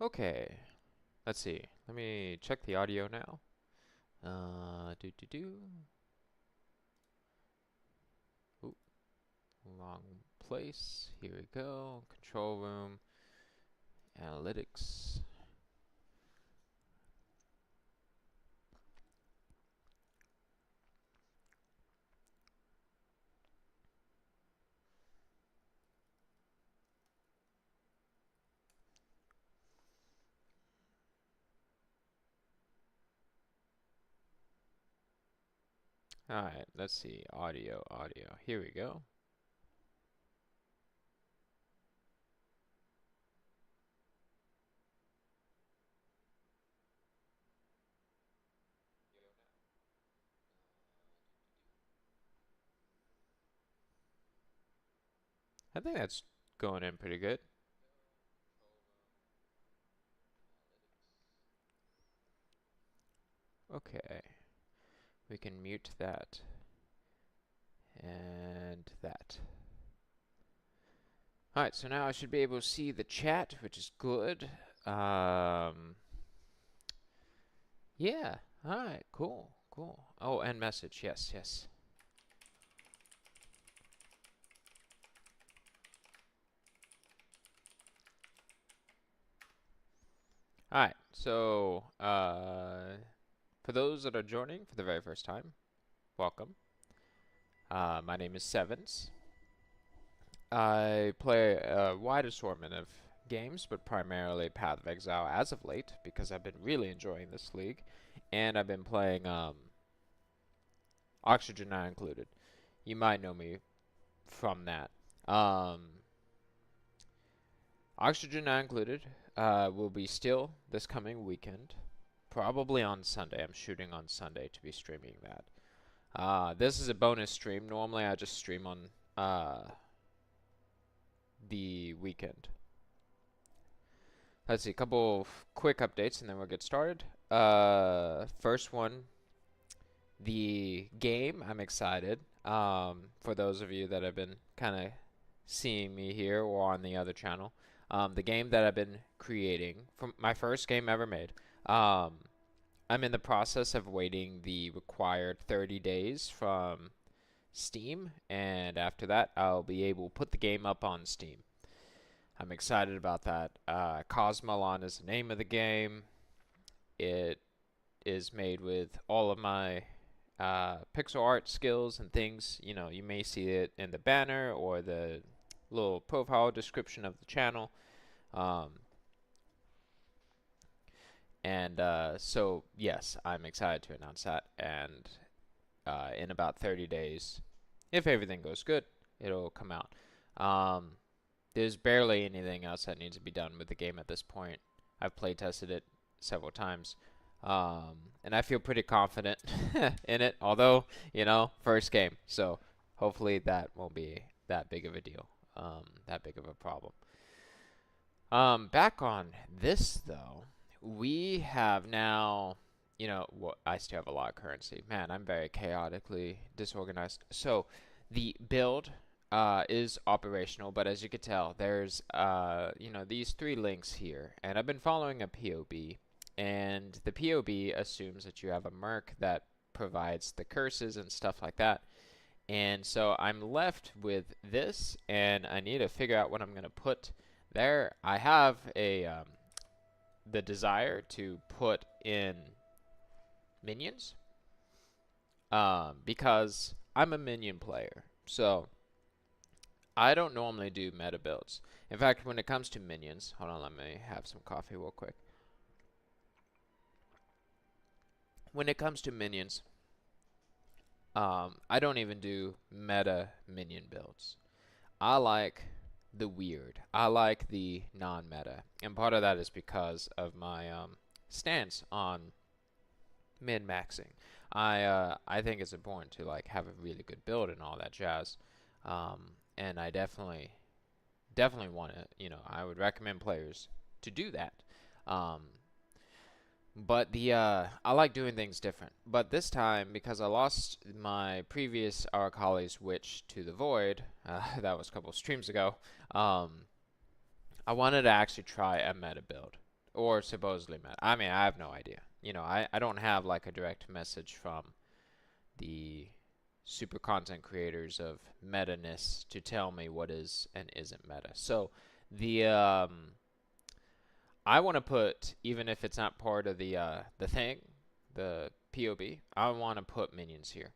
Okay, let's see. Let me check the audio now. Do. Oop, wrong place. Here we go. Control room, analytics. Alright, let's see. Audio. Here we go. I think that's going in pretty good. Okay, we can mute that and that. Alright, so now I should be able to see the chat, which is good. Yeah, alright, cool. Oh, and message, yes. Alright, so, for those that are joining for the very first time, welcome. My name is Sevens. I play a wide assortment of games, but primarily Path of Exile as of late, because I've been really enjoying this league. And I've been playing Oxygen Not Included. You might know me from that. Oxygen Not Included will be still this coming weekend. Probably on Sunday. I'm shooting on Sunday to be streaming that. This is a bonus stream. Normally I just stream on the weekend. Let's see, a couple of quick updates and then we'll get started. First one, the game, I'm excited. For those of you that have been kind of seeing me here or on the other channel, the game that I've been creating, from my first game ever made, I'm in the process of waiting the required 30 days from Steam, and after that I'll be able to put the game up on Steam. I'm excited about that. Cosmolon is the name of the game. It is made with all of my pixel art skills and things. You know, you may see it in the banner or the little profile description of the channel. So yes, I'm excited to announce that, and in about 30 days, if everything goes good, it'll come out. There's barely anything else that needs to be done with the game at this point. I've play tested it several times, and I feel pretty confident in it, although, you know, first game, so hopefully that won't be that big of a deal, that big of a problem. Back on this, though, we have now, you know, well, I still have a lot of currency. Man, I'm very chaotically disorganized. So, the build is operational, but as you can tell, there's, you know, these 3 links here. And I've been following a POB, and the POB assumes that you have a merc that provides the curses and stuff like that. And so I'm left with this, and I need to figure out what I'm going to put there. I have a the desire to put in minions, because I'm a minion player. So I don't normally do meta builds. In fact, when it comes to minions, hold on, let me have some coffee real quick. When it comes to minions, I don't even do meta minion builds. I like the weird. I like the non-meta, and part of that is because of my stance on min-maxing. I think it's important to like have a really good build and all that jazz, and I definitely want to. You know, I would recommend players to do that. But I like doing things different. But this time, because I lost my previous Arakaali switch to the Void, that was a couple streams ago, I wanted to actually try a meta build. or supposedly meta. I mean, I have no idea. You know, I don't have like a direct message from the super content creators of meta-ness to tell me what is and isn't meta. So the I want to put, even if it's not part of the thing, the POB, I want to put minions here.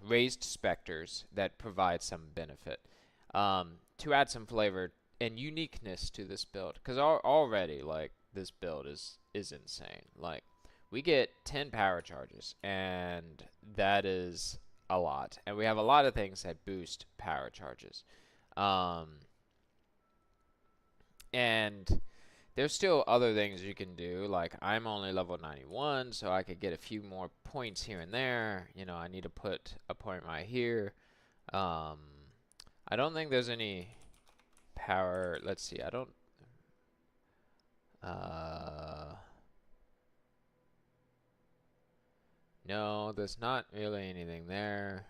Raised specters that provide some benefit, to add some flavor and uniqueness to this build. Because already, like, this build is insane. Like, we get 10 power charges, and that is a lot. And we have a lot of things that boost power charges. And there's still other things you can do. Like, I'm only level 91, so I could get a few more points here and there. You know, I need to put a point right here. I don't think there's any power. Let's see. I don't. No, there's not really anything there.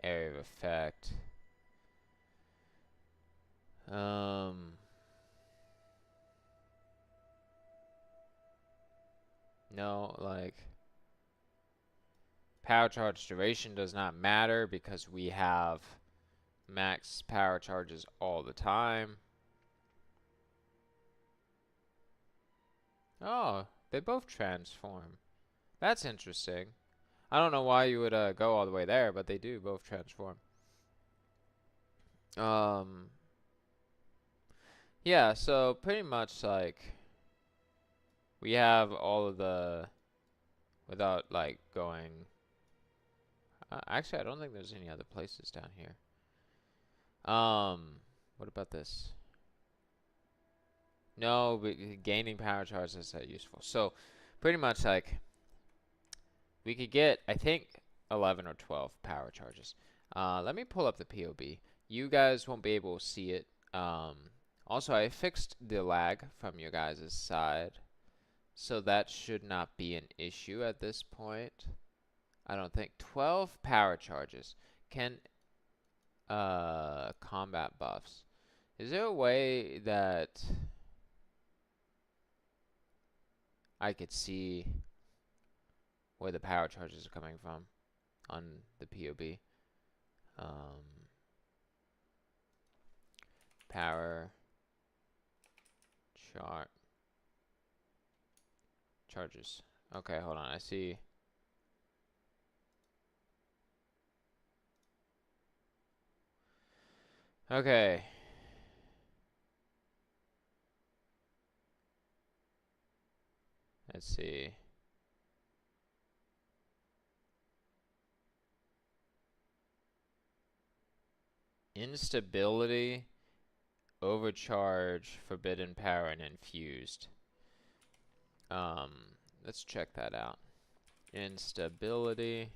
Area of effect. No, like, power charge duration does not matter because we have max power charges all the time. Oh, they both transform. That's interesting. I don't know why you would go all the way there, but they do both transform. Yeah, so pretty much like we have all of the, without like going. Actually, I don't think there's any other places down here. What about this? No, but gaining power charge is that useful. So pretty much like we could get, I think, 11 or 12 power charges. Let me pull up the POB. You guys won't be able to see it. Also, I fixed the lag from your guys' side, so that should not be an issue at this point. I don't think. 12 power charges. Can combat buffs. Is there a way that I could see where the power charges are coming from on the POB? Power charges. Okay, hold on. I see. Okay. Let's see. Instability, overcharge, forbidden power, and infused. Let's check that out. Instability.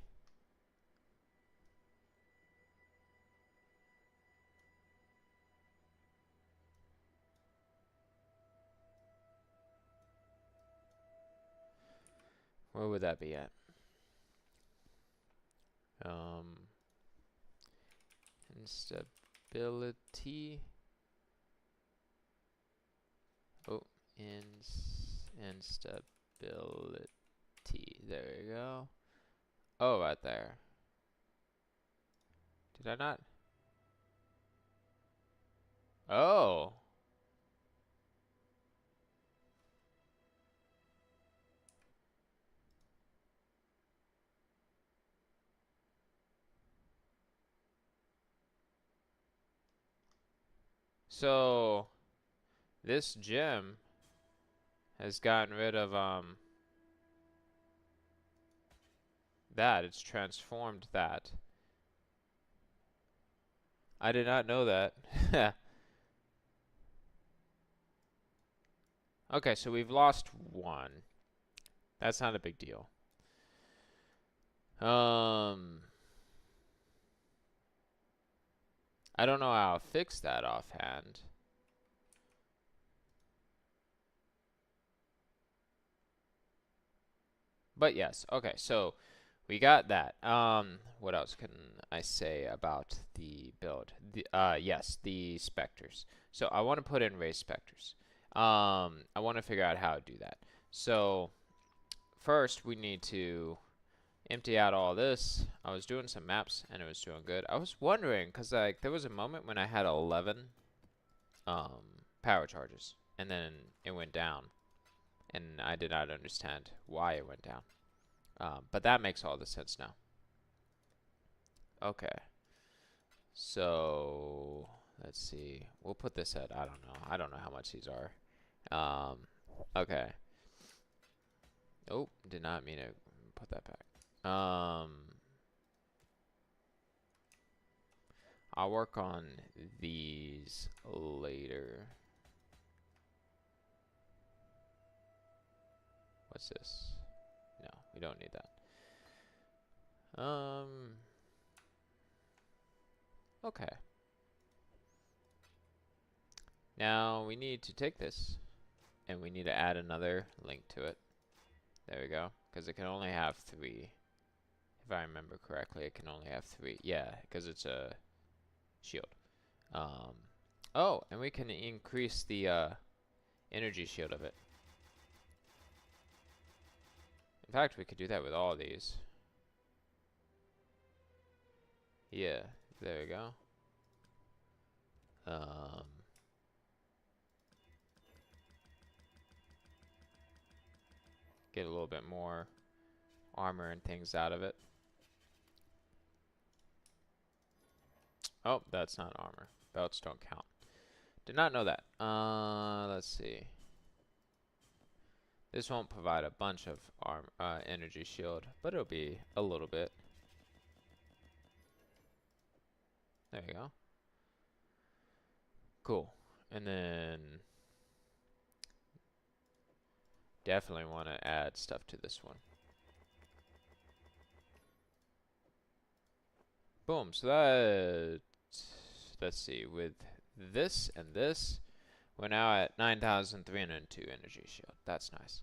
Where would that be at? Instability. Oh, instability. There you go. Oh, right there. Did I not? Oh. So this gem has gotten rid of that. It's transformed that. I did not know that. Okay, so we've lost one. That's not a big deal. I don't know how I'll fix that offhand. But yes, okay, so we got that. What else can I say about the build? Yes, the specters. So I want to put in race specters. I want to figure out how to do that. So first we need to empty out all this. I was doing some maps and it was doing good. I was wondering because like there was a moment when I had 11 power charges and then it went down and I did not understand why it went down. But that makes all the sense now. Okay. So let's see. We'll put this at, I don't know. I don't know how much these are. Okay. Oh, did not mean to put that back. I'll work on these later. What's this? No, we don't need that. Okay. Now we need to take this and we need to add another link to it. There we go. Because it can only have 3. If I remember correctly, it can only have 3. Yeah, because it's a shield. Oh, and we can increase the energy shield of it. In fact, we could do that with all these. Yeah, there we go. Get a little bit more armor and things out of it. Oh, that's not armor. Belts don't count. Did not know that. Let's see. This won't provide a bunch of energy shield, but it'll be a little bit. There you go. Cool. And then definitely want to add stuff to this one. Boom. So that, let's see, with this and this, we're now at 9,302 energy shield. That's nice.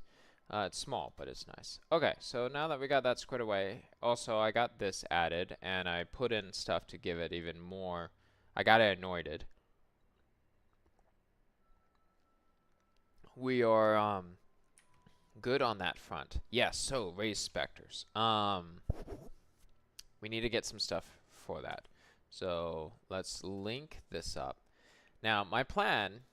It's small, but it's nice. Okay, so now that we got that squared away, also I got this added, and I put in stuff to give it even more. I got it anointed. We are good on that front. Yes, so raise specters. We need to get some stuff for that. So let's link this up. Now my plan,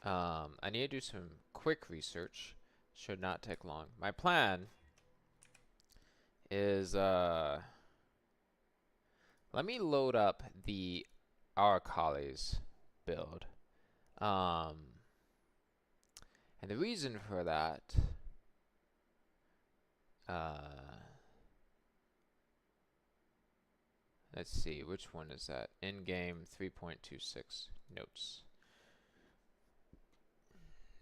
I need to do some quick research. Should not take long. My plan is let me load up the Arakaali's build. And the reason for that let's see, which one is that? In-game 3.26 notes.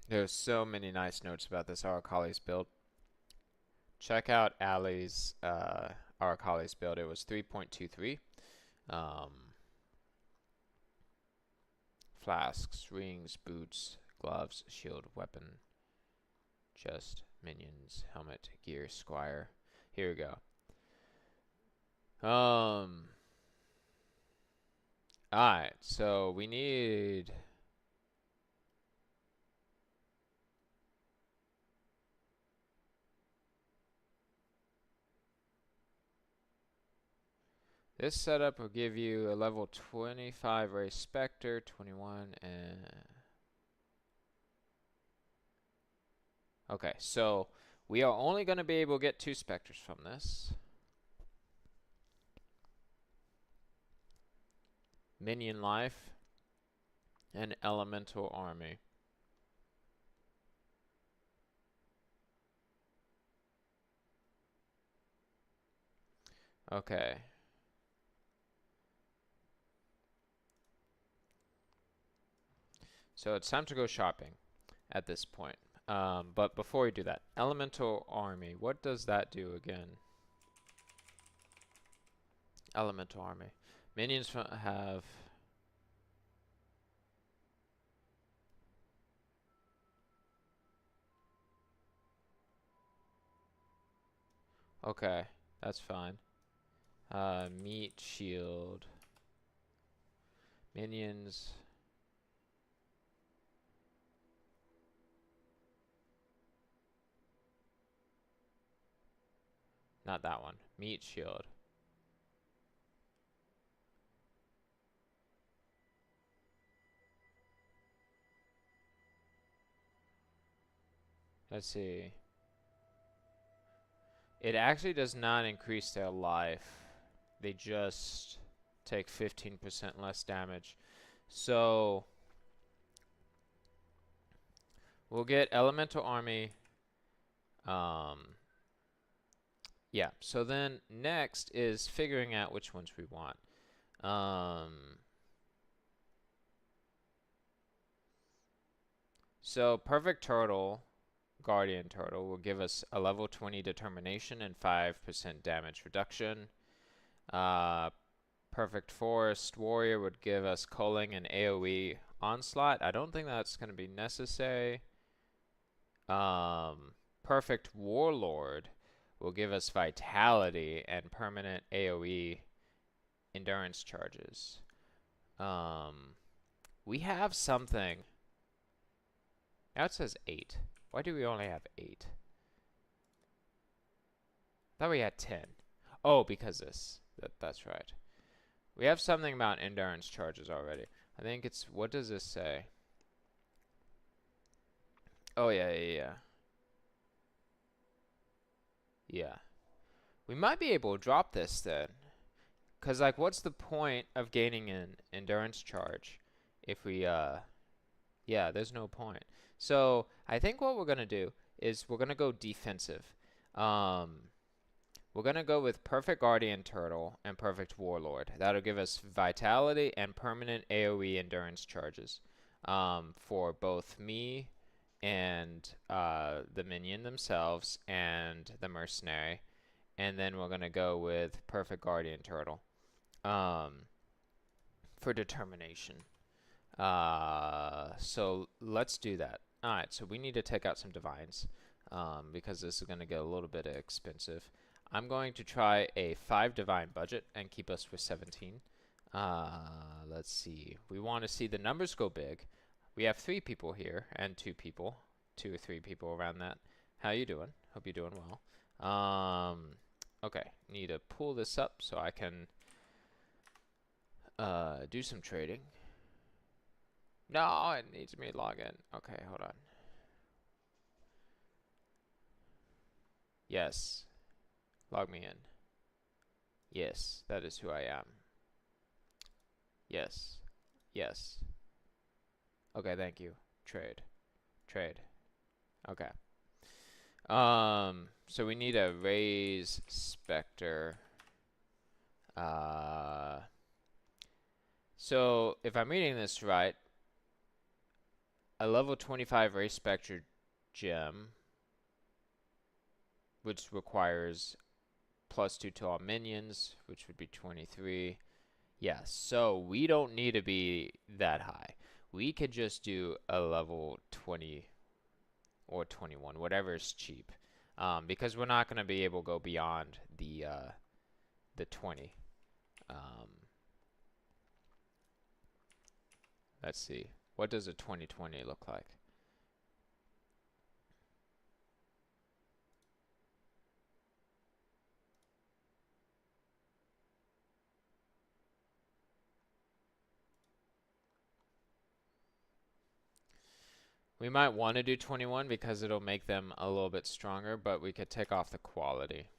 There's so many nice notes about this Arakaali's build. Check out Ali's Arakaali's build. It was 3.23. Flasks, rings, boots, gloves, shield, weapon, chest, minions, helmet, gear, squire. Here we go. Alright, so we need this setup will give you a level 25 race specter, 21 and okay, so we are only going to be able to get 2 specters from this. Minion life and elemental army. Okay. So it's time to go shopping at this point. But before we do that, elemental army, what does that do again? Elemental army. Minions have okay. That's fine. Meat, shield, minions. Not that one. Meat, shield. Let's see. It actually does not increase their life. They just take 15% less damage. So we'll get Elemental Army. Yeah, so then next is figuring out which ones we want. So Perfect Turtle, Guardian Turtle, will give us a level 20 determination and 5% damage reduction. Perfect Forest Warrior would give us culling and AoE onslaught. I don't think that's going to be necessary. Perfect Warlord will give us vitality and permanent AoE endurance charges. We have something. Now it says 8. Why do we only have 8? I thought we had 10. Oh, because this. That's right. We have something about endurance charges already. I think it's, what does this say? Oh, yeah. Yeah. We might be able to drop this then. Because, like, what's the point of gaining an endurance charge if we, yeah, there's no point. So, I think what we're going to do is we're going to go defensive. We're going to go with Perfect Guardian Turtle and Perfect Warlord. That'll give us vitality and permanent AoE endurance charges for both me and the minion themselves and the mercenary. And then we're going to go with Perfect Guardian Turtle for determination. So let's do that. Alright, so we need to take out some divines because this is going to get a little bit expensive. I'm going to try a 5 divine budget and keep us with 17. Let's see. We want to see the numbers go big. We have 3 people here and 2 people. 2 or 3 people around that. How you doing? Hope you're doing well. Okay, need to pull this up so I can do some trading. No, it needs me to log in. Okay, hold on. Yes. Log me in. Yes, that is who I am. Yes. Yes. Okay, thank you. Trade. Trade. Okay. So we need a raise Spectre. So if I'm reading this right, a level 25 raise Spectre gem, which requires +2 to all minions, which would be 23. Yeah, so we don't need to be that high. We could just do a level 20 or 21, whatever is cheap, because we're not going to be able to go beyond the 20. Let's see. What does a 2020 look like? We might want to do 21 because it'll make them a little bit stronger, but we could take off the quality.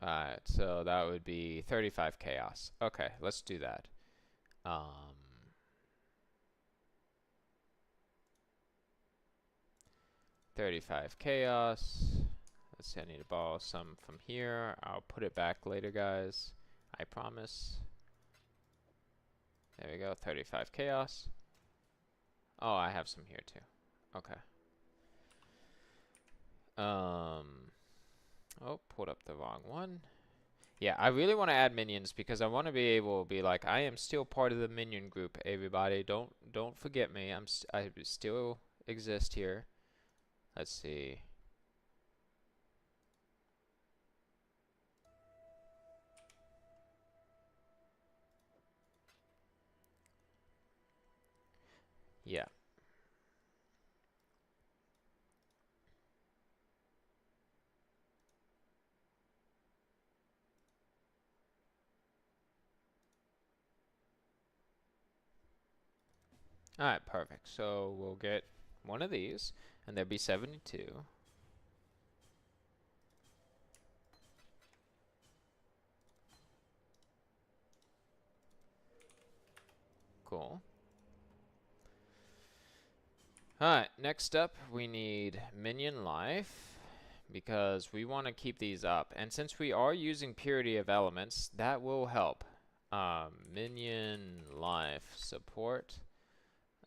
Alright, so that would be 35 chaos. Okay, let's do that. 35 chaos. Let's see, I need to borrow some from here. I'll put it back later, guys. I promise. There we go, 35 chaos. Oh, I have some here too. Okay. Oh, pulled up the wrong one. Yeah, I really want to add minions because I want to be able to be like, I am still part of the minion group, everybody. Don't forget me. I still exist here. Let's see. Yeah. Alright, perfect. So we'll get one of these, and there'll be 72. Cool. Alright, next up we need Minion Life, because we want to keep these up. And since we are using Purity of Elements, that will help. Minion Life support.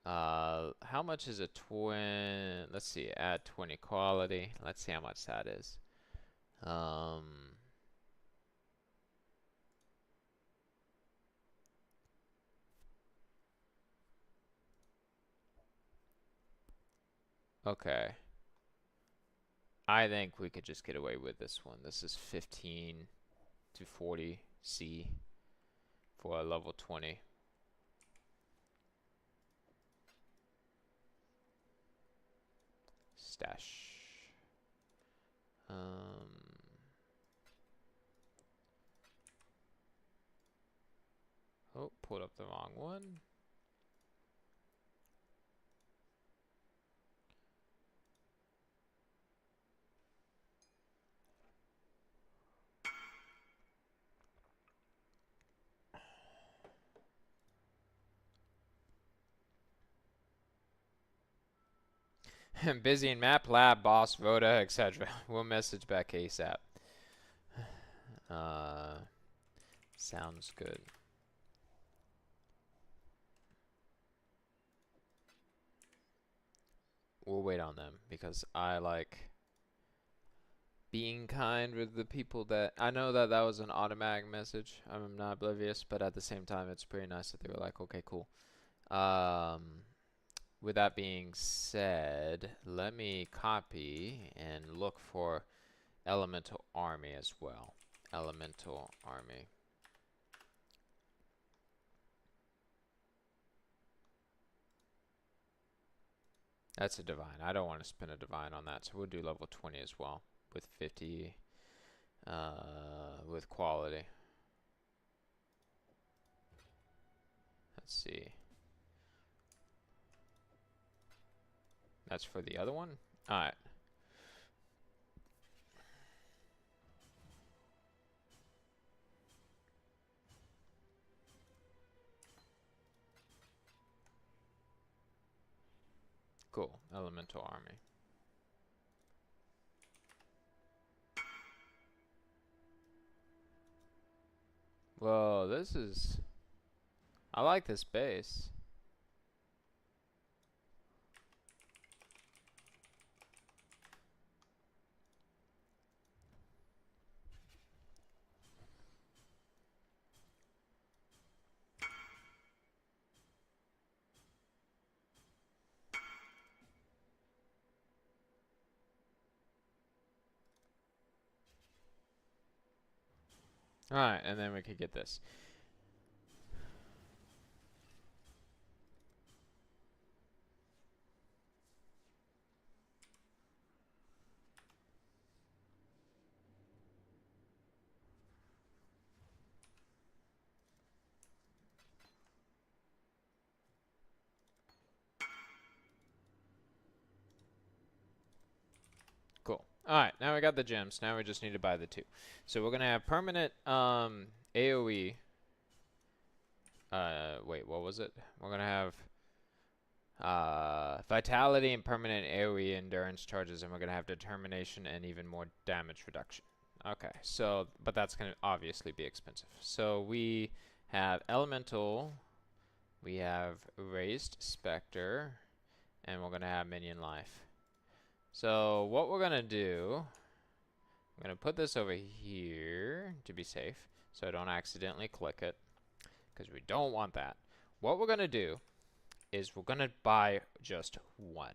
How much is a twin? Let's see, add 20 quality. Let's see how much that is. Okay. I think we could just get away with this one. This is 15 to 40 C for a level 20. Stash. Oh, pulled up the wrong one. Busy in map, lab, boss, Rhoda, etc. We'll message back ASAP. Sounds good. We'll wait on them because I like being kind with the people that I know that was an automatic message. I'm not oblivious, but at the same time, it's pretty nice that they were like, okay, cool. With that being said, let me copy and look for Elemental Army as well. Elemental Army. That's a divine. I don't want to spend a divine on that, so we'll do level 20 as well with 50 with quality. Let's see. That's for the other one? Alright. Cool. Elemental Army. Well, this is... I like this base. Alright, and then we could get this. Cool. Alright, now we got the gems. Now we just need to buy the two. So we're going to have permanent AoE. Wait, what was it? We're going to have vitality and permanent AoE endurance charges, and we're going to have determination and even more damage reduction. Okay, so, but that's going to obviously be expensive. So we have Elemental, we have Raised Spectre, and we're going to have Minion Life. So what we're going to do, I'm going to put this over here to be safe, so I don't accidentally click it, because we don't want that. What we're going to do is we're going to buy just one.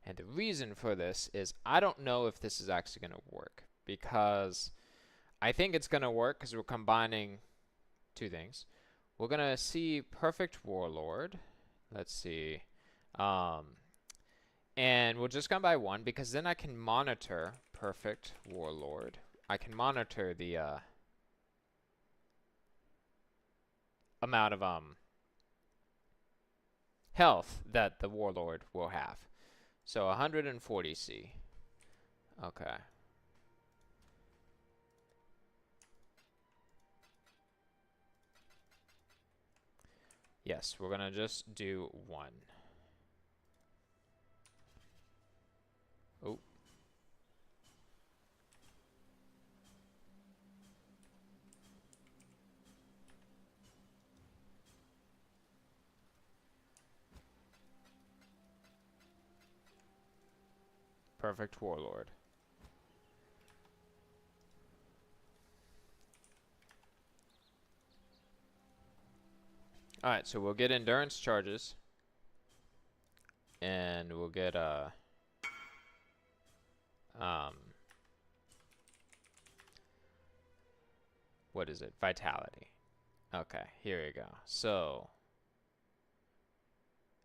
And the reason for this is I don't know if this is actually going to work, because I think it's going to work because we're combining two things. We're going to see Perfect Warlord. Let's see. Um, and we'll just come by one because then I can monitor. Perfect Warlord. I can monitor the amount of health that the Warlord will have. So 140 C. Okay. Yes, we're gonna just do one. Oh. Perfect Warlord. Alright, so we'll get endurance charges. And we'll get what is it? Vitality. Okay, here we go. So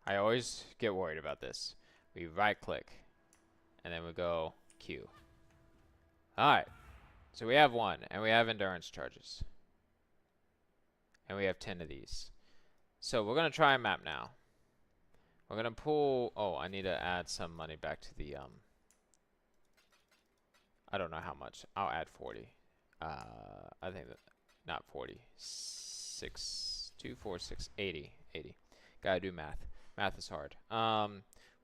I always get worried about this. We right click and then we go Q. Alright. So we have one and we have endurance charges. And we have 10 of these. So we're gonna try a map now. We're gonna pull. Oh, I need to add some money back to the I don't know how much. I'll add 40. I think that not 40. 6, 2, 4, 6, 80. 80. Gotta do math. Math is hard.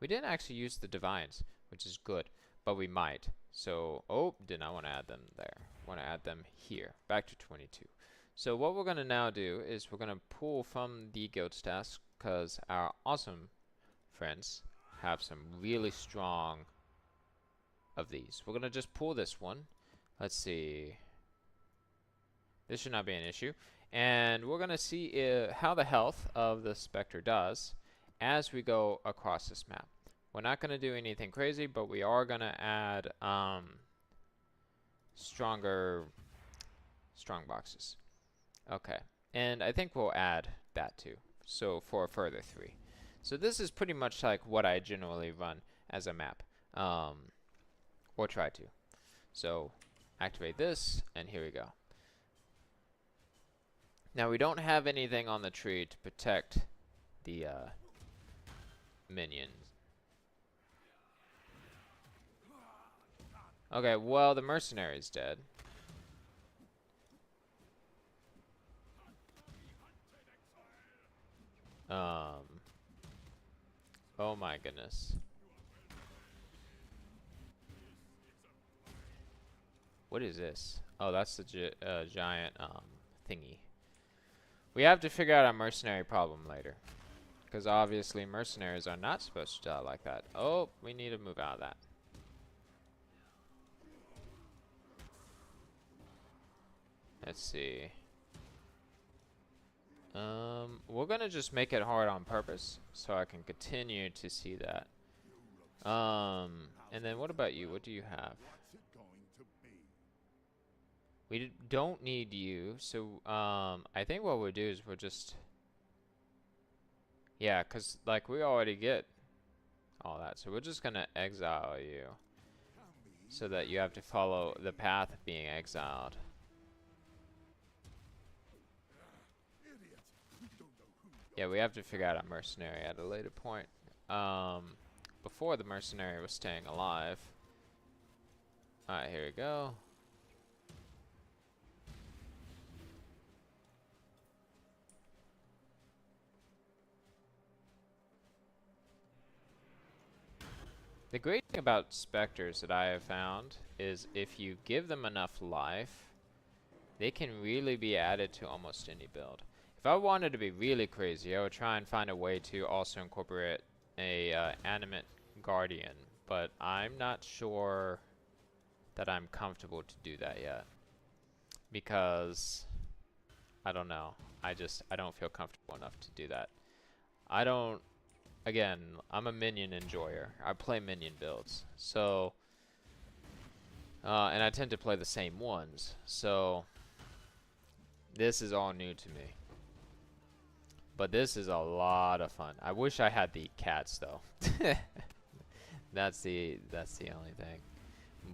We didn't actually use the divines, which is good, but we might. So, oh, did not want to add them there. Want to add them here. Back to 22. So what we're gonna now do is we're gonna pull from the guild stats because our awesome friends have some really strong of these. We're gonna just pull this one. Let's see. This should not be an issue. And we're gonna see how the health of the Spectre does as we go across this map. We're not gonna do anything crazy, but we are gonna add strong boxes. Okay, and I think we'll add that too. So for a further 3. So this is pretty much like what I generally run as a map, or try to. So activate this, and here we go. Now we don't have anything on the tree to protect the minions. Okay, well the mercenary's dead. Oh my goodness. What is this? Oh, that's the giant thingy. We have to figure out our mercenary problem later. Because obviously mercenaries are not supposed to die like that. Oh, we need to move out of that. Let's see. We're gonna just make it hard on purpose so I can continue to see that. And then what about you? What do you have? We don't need you, so I think what we'll do is we'll just, yeah, cause like we already get all that, so we're just gonna exile you so that you have to follow the path of being exiled. Yeah, we have to figure out a mercenary at a later point. Before the mercenary was staying alive. Alright, here we go. The great thing about specters that I have found is if you give them enough life, they can really be added to almost any build. If I wanted to be really crazy, I would try and find a way to also incorporate a animate guardian, but I'm not sure that I'm comfortable to do that yet. Because, I don't know, I don't feel comfortable enough to do that. Again, I'm a minion enjoyer. I play minion builds, so, and I tend to play the same ones, so this is all new to me. But this is a lot of fun. I wish I had the cats though. That's the only thing.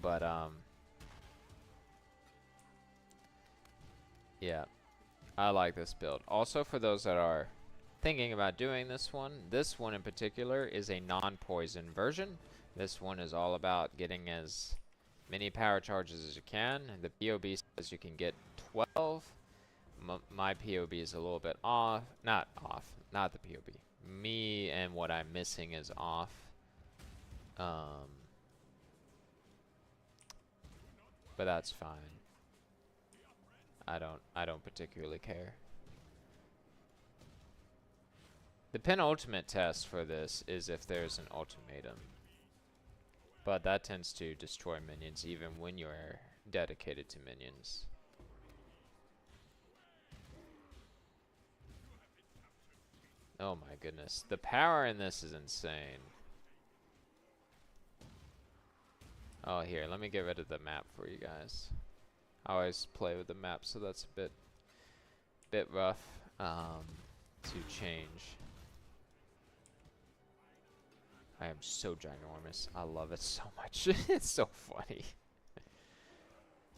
But yeah, I like this build. Also, for those that are thinking about doing this one in particular is a non-poison version. This one is all about getting as many power charges as you can. The POB says you can get 12. My POB is a little bit off. Not the POB. Me and what I'm missing is off. But that's fine. I don't particularly care. The penultimate test for this is if there's an ultimatum. But that tends to destroy minions even when you're dedicated to minions. Oh my goodness. The power in this is insane. Oh, here, let me get rid of the map for you guys. I always play with the map, so that's a bit rough to change. I am so ginormous. I love it so much. It's so funny.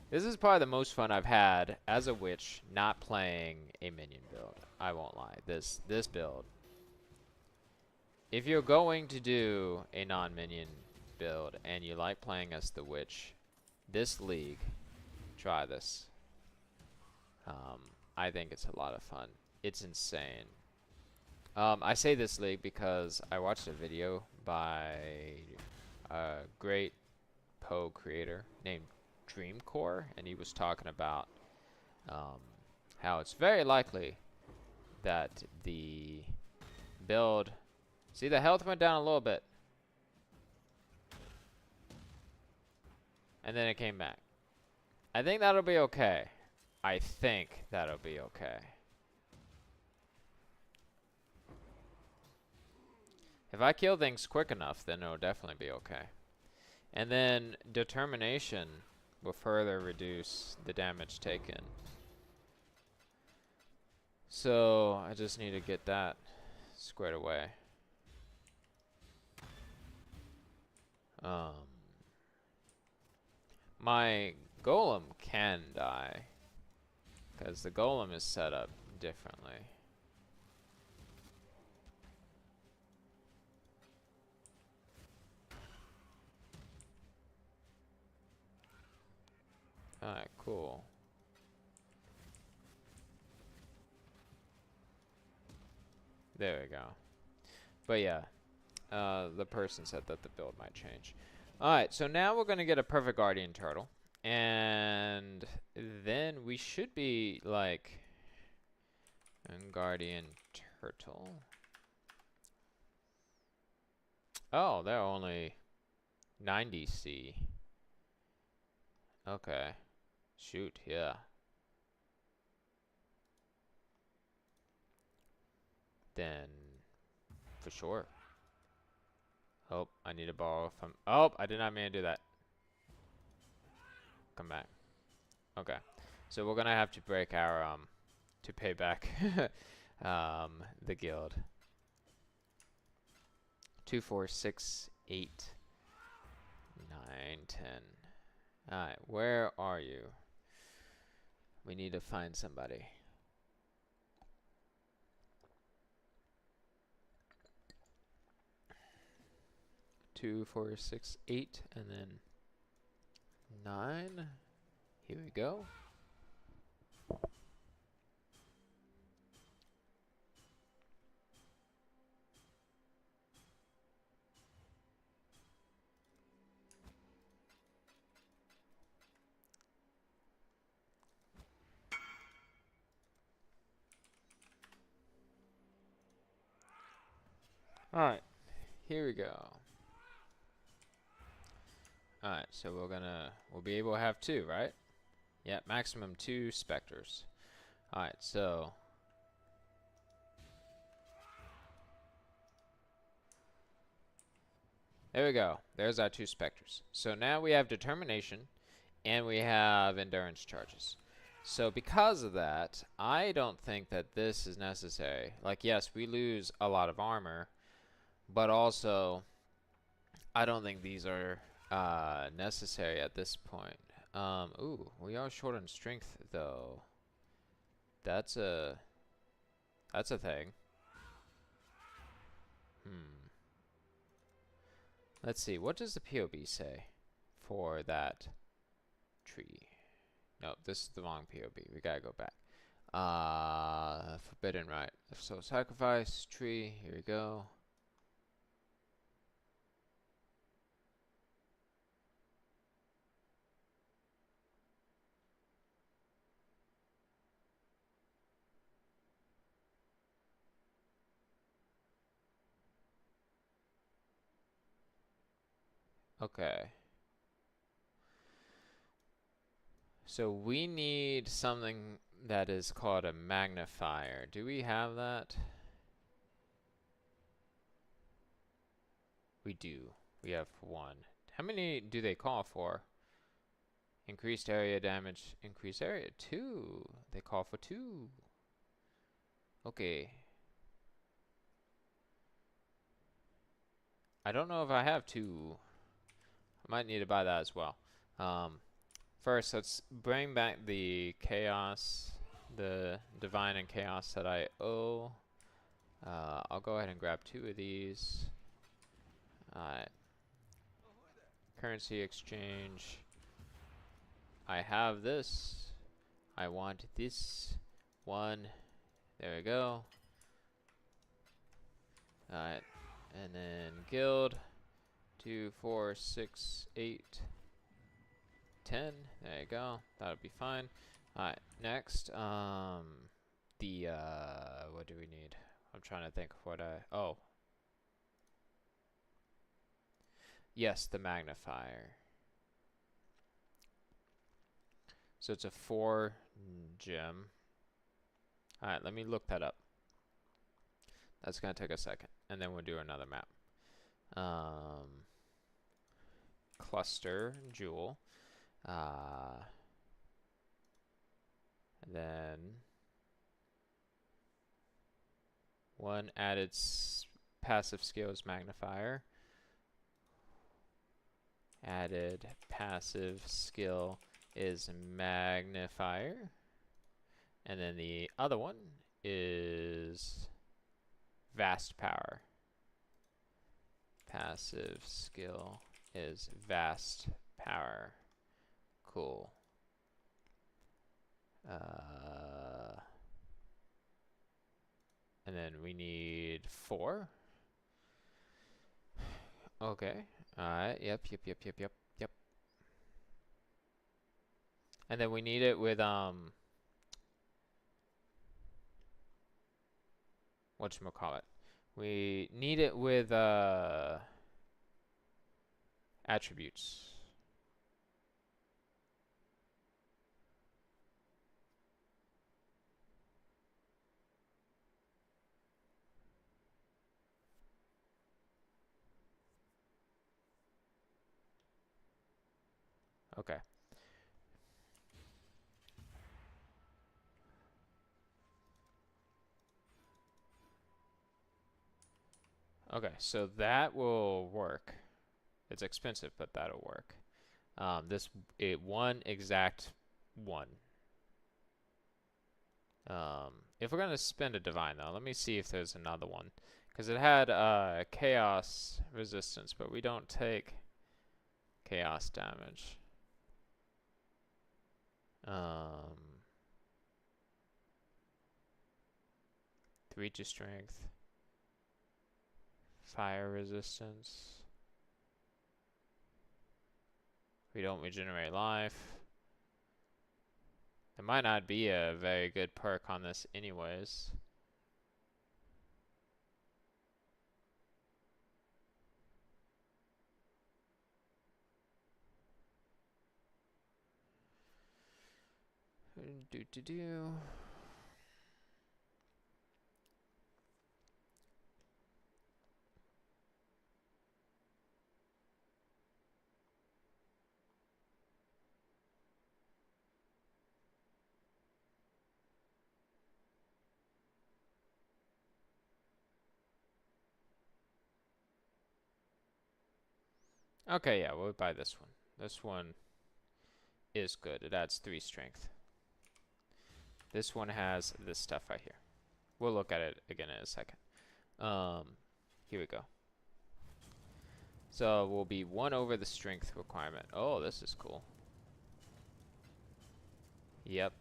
This is probably the most fun I've had as a witch not playing a minion build. I won't lie. This build. If you're going to do a non-minion build and you like playing as the witch, this league, try this. I think it's a lot of fun. It's insane. I say this league because I watched a video by a great Poe creator named Dreamcore, and he was talking about how it's very likely that the build... See, the health went down a little bit. And then it came back. I think that'll be okay. I think that'll be okay. If I kill things quick enough, then it'll definitely be okay. And then determination will further reduce the damage taken. So I just need to get that squared away. My golem can die because the golem is set up differently. Alright, cool. There we go. But yeah, the person said that the build might change. Alright, so now we're going to get a perfect guardian turtle. And then we should be like a guardian turtle. Oh, they're only 90 C. Okay. Shoot, yeah. Then, for sure. Oh, I need to borrow from... Oh, I did not mean to do that. Come back. Okay. So we're gonna have to break our, to pay back, the guild. 2, 4, 6, 8, 9, 10. Alright, where are you? We need to find somebody. Two, 4, 6, 8, and then 9. Here we go. Alright, here we go. Alright, so we'll be able to have 2, right? Yeah, maximum 2 specters. Alright, so there we go. There's our 2 specters. So now we have determination and we have endurance charges. So because of that, I don't think that this is necessary. Like, yes, we lose a lot of armor, but also I don't think these are necessary at this point. Ooh, we are short on strength though. That's a thing. Let's see. What does the POB say for that tree? No, this is the wrong POB. We gotta go back. Forbidden Rite. So sacrifice tree. Here we go. Okay. So we need something that is called a magnifier. Do we have that? We do. We have one. How many do they call for? Increased area damage. Increased area. 2. They call for 2. Okay. I don't know if I have 2. I might need to buy that as well. First, let's bring back the chaos, the divine and chaos that I owe. I'll go ahead and grab 2 of these. Alright. Currency exchange. I have this. I want this one. There we go. Alright. And then guild. 2, 4, 6, 8, 10. There you go. That'll be fine. Alright, next. What do we need? I'm trying to think of what oh. Yes, the magnifier. So it's a 4 gem. Alright, let me look that up. That's gonna take a second. And then we'll do another map. Cluster, jewel. And then one added passive skills magnifier. Added passive skill is magnifier. And then the other one is vast power. Passive skill is vast power. Cool. And then we need 4. Okay. Alright. Yep. And then we need it with whatchamacallit. We need it with attributes. Okay. Okay, so that will work. It's expensive, but that'll work. One exact one. If we're gonna spend a divine though, let me see if there's another one, because it had chaos resistance, but we don't take chaos damage. 3 to strength, fire resistance. We don't regenerate life. There might not be a very good perk on this anyways. Do. Okay, yeah, we'll buy this one. This one is good. It adds 3 strength. This one has this stuff right here. We'll look at it again in a second. Here we go. So we'll be 1 over the strength requirement. Oh, this is cool. Yep.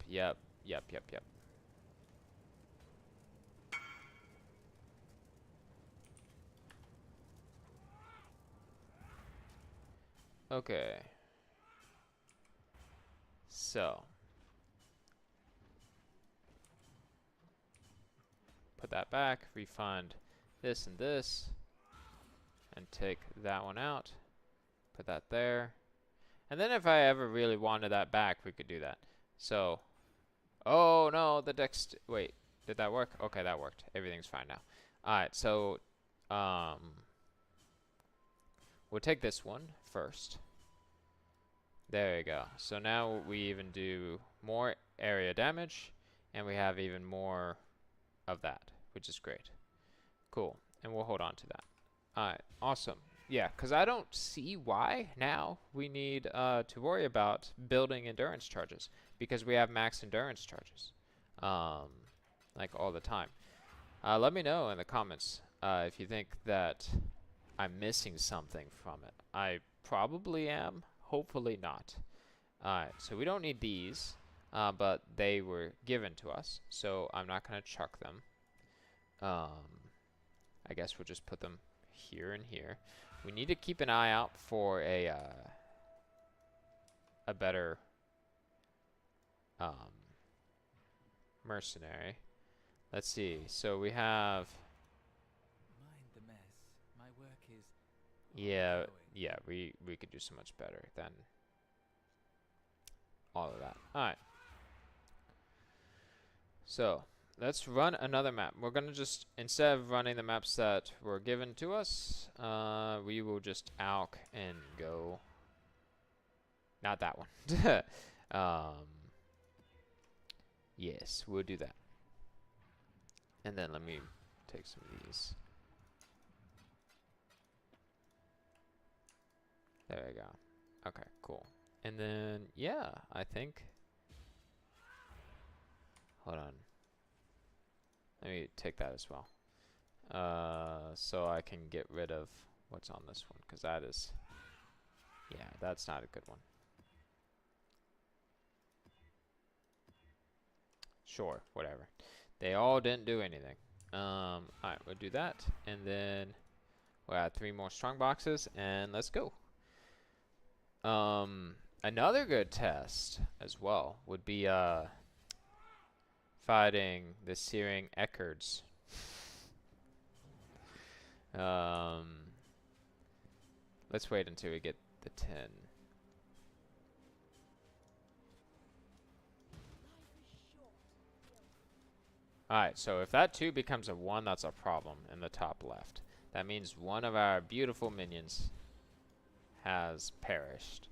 Okay. So. Put that back, refund this and this, and take that one out. Put that there. And then if I ever really wanted that back, we could do that. So, oh no, the wait, did that work? Okay, that worked. Everything's fine now. Alright, so, we'll take this one first. There you go. So now we even do more area damage, and we have even more of that, which is great. Cool. And we'll hold on to that. Alright, awesome. Yeah, because I don't see why now we need to worry about building endurance charges, because we have max endurance charges, like all the time. Let me know in the comments if you think that I'm missing something from it. I probably am. Hopefully not. Alright, so we don't need these, but they were given to us, so I'm not going to chuck them. I guess we'll just put them here and here. We need to keep an eye out for a better mercenary. Let's see. So we have. Mind the mess. My work is. Yeah. We could do so much better than all of that. All right. So let's run another map. We're gonna just, instead of running the maps that were given to us, we will just alk and go. Not that one. Yes, we'll do that. And then let me take some of these. There we go. Okay, cool. And then, yeah, I think. Hold on. Let me take that as well. So I can get rid of what's on this one, because that is. Yeah, that's not a good one. Sure, whatever. They all didn't do anything. Alright, we'll do that. And then we'll add 3 more strong boxes, and let's go. Another good test as well would be fighting the Searing Eckards. Let's wait until we get the 10. Alright, so if that 2 becomes a 1, that's a problem in the top left. That means one of our beautiful minions has perished.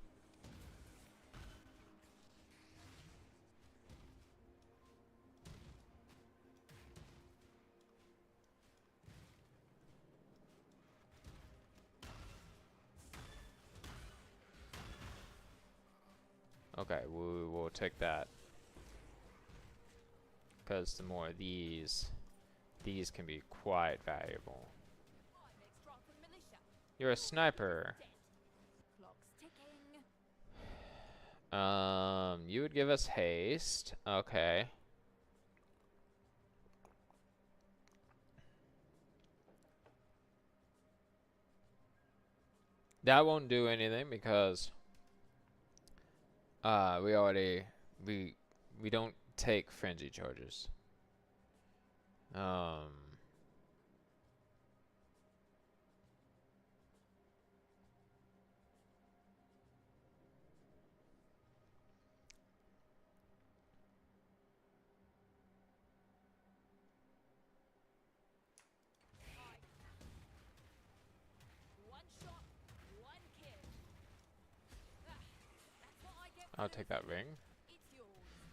Okay, we will take that. Because the more of these can be quite valuable. You're a sniper. You would give us haste. Okay. That won't do anything because we don't take frenzy charges. I'll take that ring.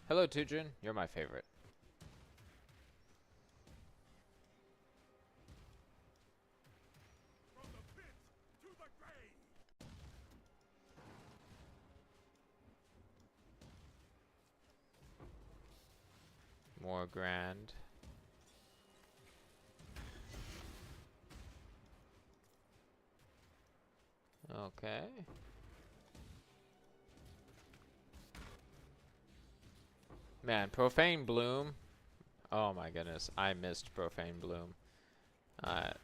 Hello, Tudrin. You're my favorite. more grand. Okay. Man, Profane Bloom. Oh my goodness, I missed Profane Bloom. Alright.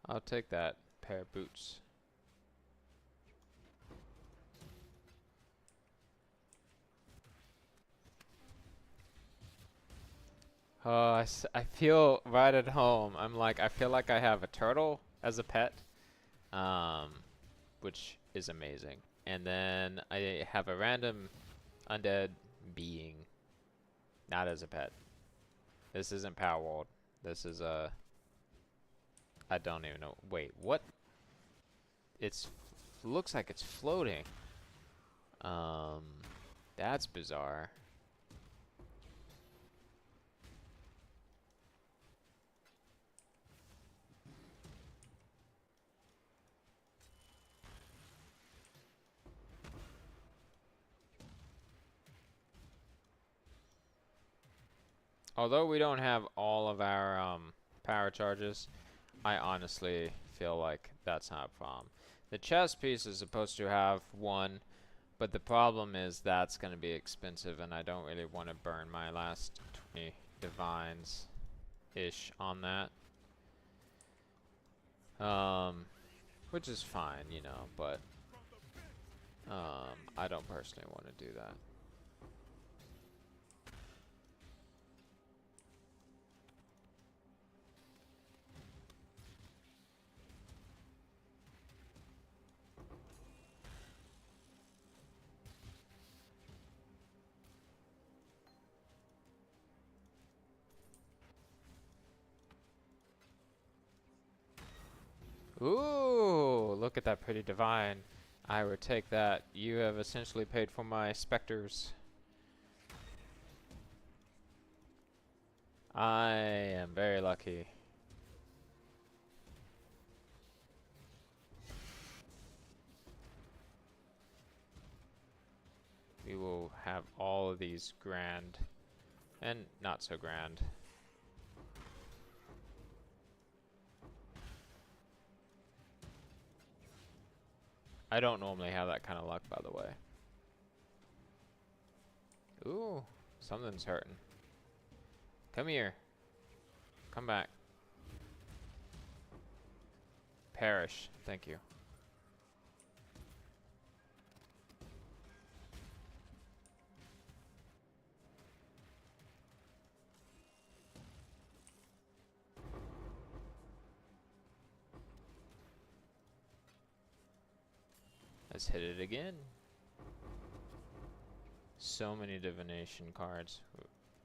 I'll take that pair of boots. Oh, I feel right at home. I'm like, I feel like I have a turtle as a pet, which is amazing. And then I have a random undead being, not as a pet. This isn't Power World. This is I don't even know. Wait, what? It's looks like it's floating. That's bizarre. Although we don't have all of our power charges, I honestly feel like that's not a problem. The chest piece is supposed to have one, but the problem is that's going to be expensive, and I don't really want to burn my last 20 divines-ish on that. Which is fine, you know, but I don't personally want to do that. Ooh, look at that pretty divine. I would take that. You have essentially paid for my specters. I am very lucky. We will have all of these grand and not so grand. I don't normally have that kind of luck, by the way. Ooh, something's hurting. Come here. Come back. Perish. Thank you. Let's hit it again. So many divination cards.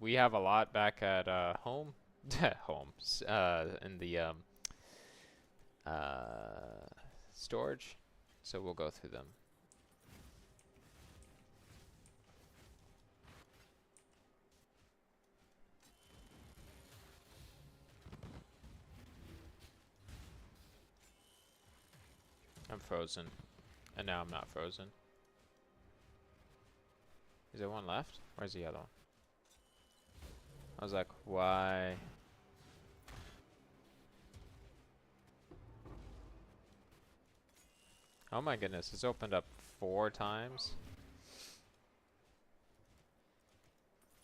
We have a lot back at home. Homes. In the storage. So we'll go through them. I'm frozen. And now I'm not frozen. Is there one left? Where's the other one? I was like, why? Oh my goodness, it's opened up 4 times.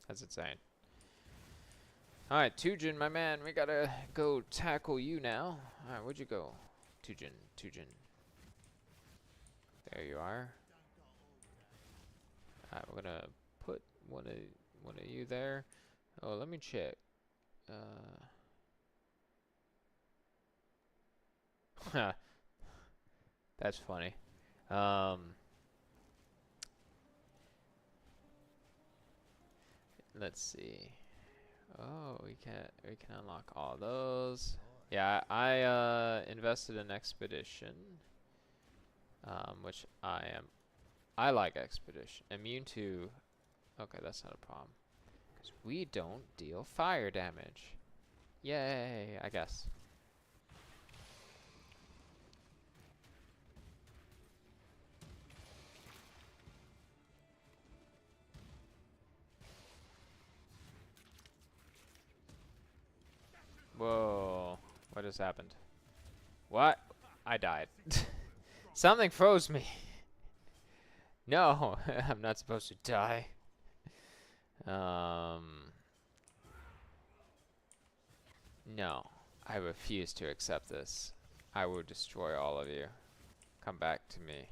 That's insane. Alright, Tujin, my man, we gotta go tackle you now. Alright, where'd you go? Tujin. There you are. Alright, we're gonna put one of you there. Oh, let me check. That's funny. Let's see. Oh, we can unlock all those. Yeah, I invested in Expedition, which I like Expedition. Immune to. Okay, that's not a problem. Because we don't deal fire damage. Yay, I guess. What has happened? What? I died. Something froze me. No, I'm not supposed to die. No, I refuse to accept this. I will destroy all of you. Come back to me.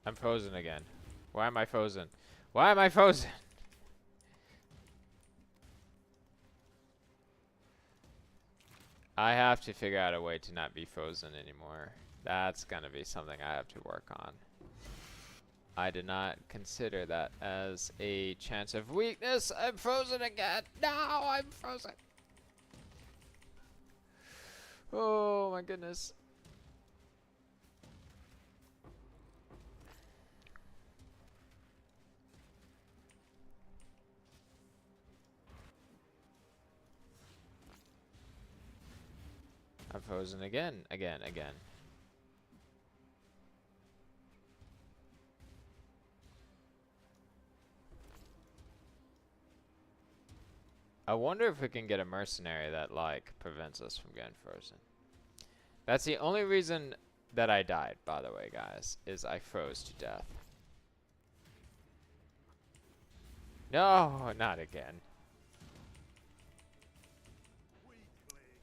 I'm frozen again. Why am I frozen? Why am I frozen? I have to figure out a way to not be frozen anymore. That's gonna be something I have to work on. I did not consider that as a chance of weakness. I'm frozen again. No, I'm frozen. Oh my goodness. I'm frozen again. I wonder if we can get a mercenary that, like, prevents us from getting frozen. That's the only reason that I died, by the way, guys, is I froze to death. No, not again.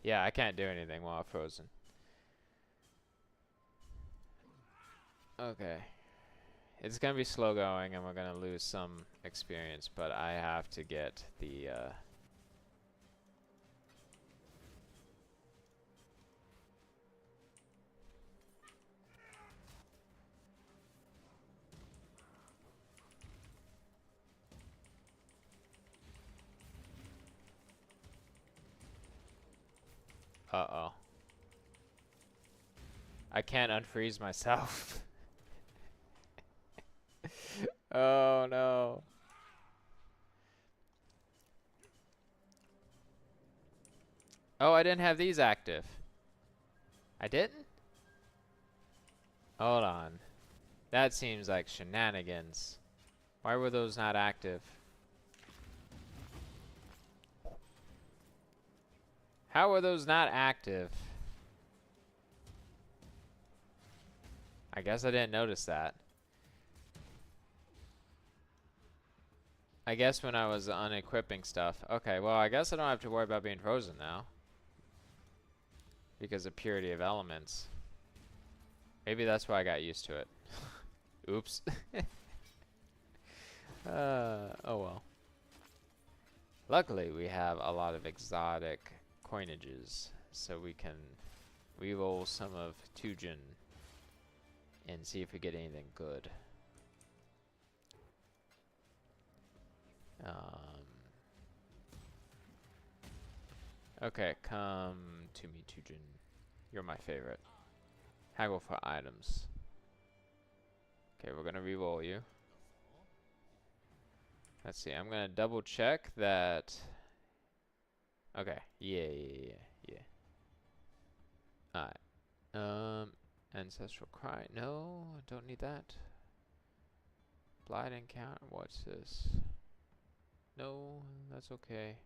Yeah, I can't do anything while I'm frozen. Okay. It's gonna be slow going and we're gonna lose some experience, but I have to get the, uh-oh. I can't unfreeze myself. Oh no. Oh, I didn't have these active. I didn't? Hold on. That seems like shenanigans. Why were those not active? How were those not active? I guess I didn't notice that. I guess when I was unequipping stuff. Okay, well, I guess I don't have to worry about being frozen now. Because of purity of elements. Maybe that's why I got used to it. Oops. Oh well. Luckily, we have a lot of exotic coinages, so we can reroll some of Tujin and see if we get anything good. Okay, come to me, Tujin. You're my favorite. Haggle for items. Okay, we're gonna reroll you. Let's see, I'm gonna double check that. Okay, yeah. Alright. Ancestral Cry. No, I don't need that. Blight Encounter. What's this? No, that's okay.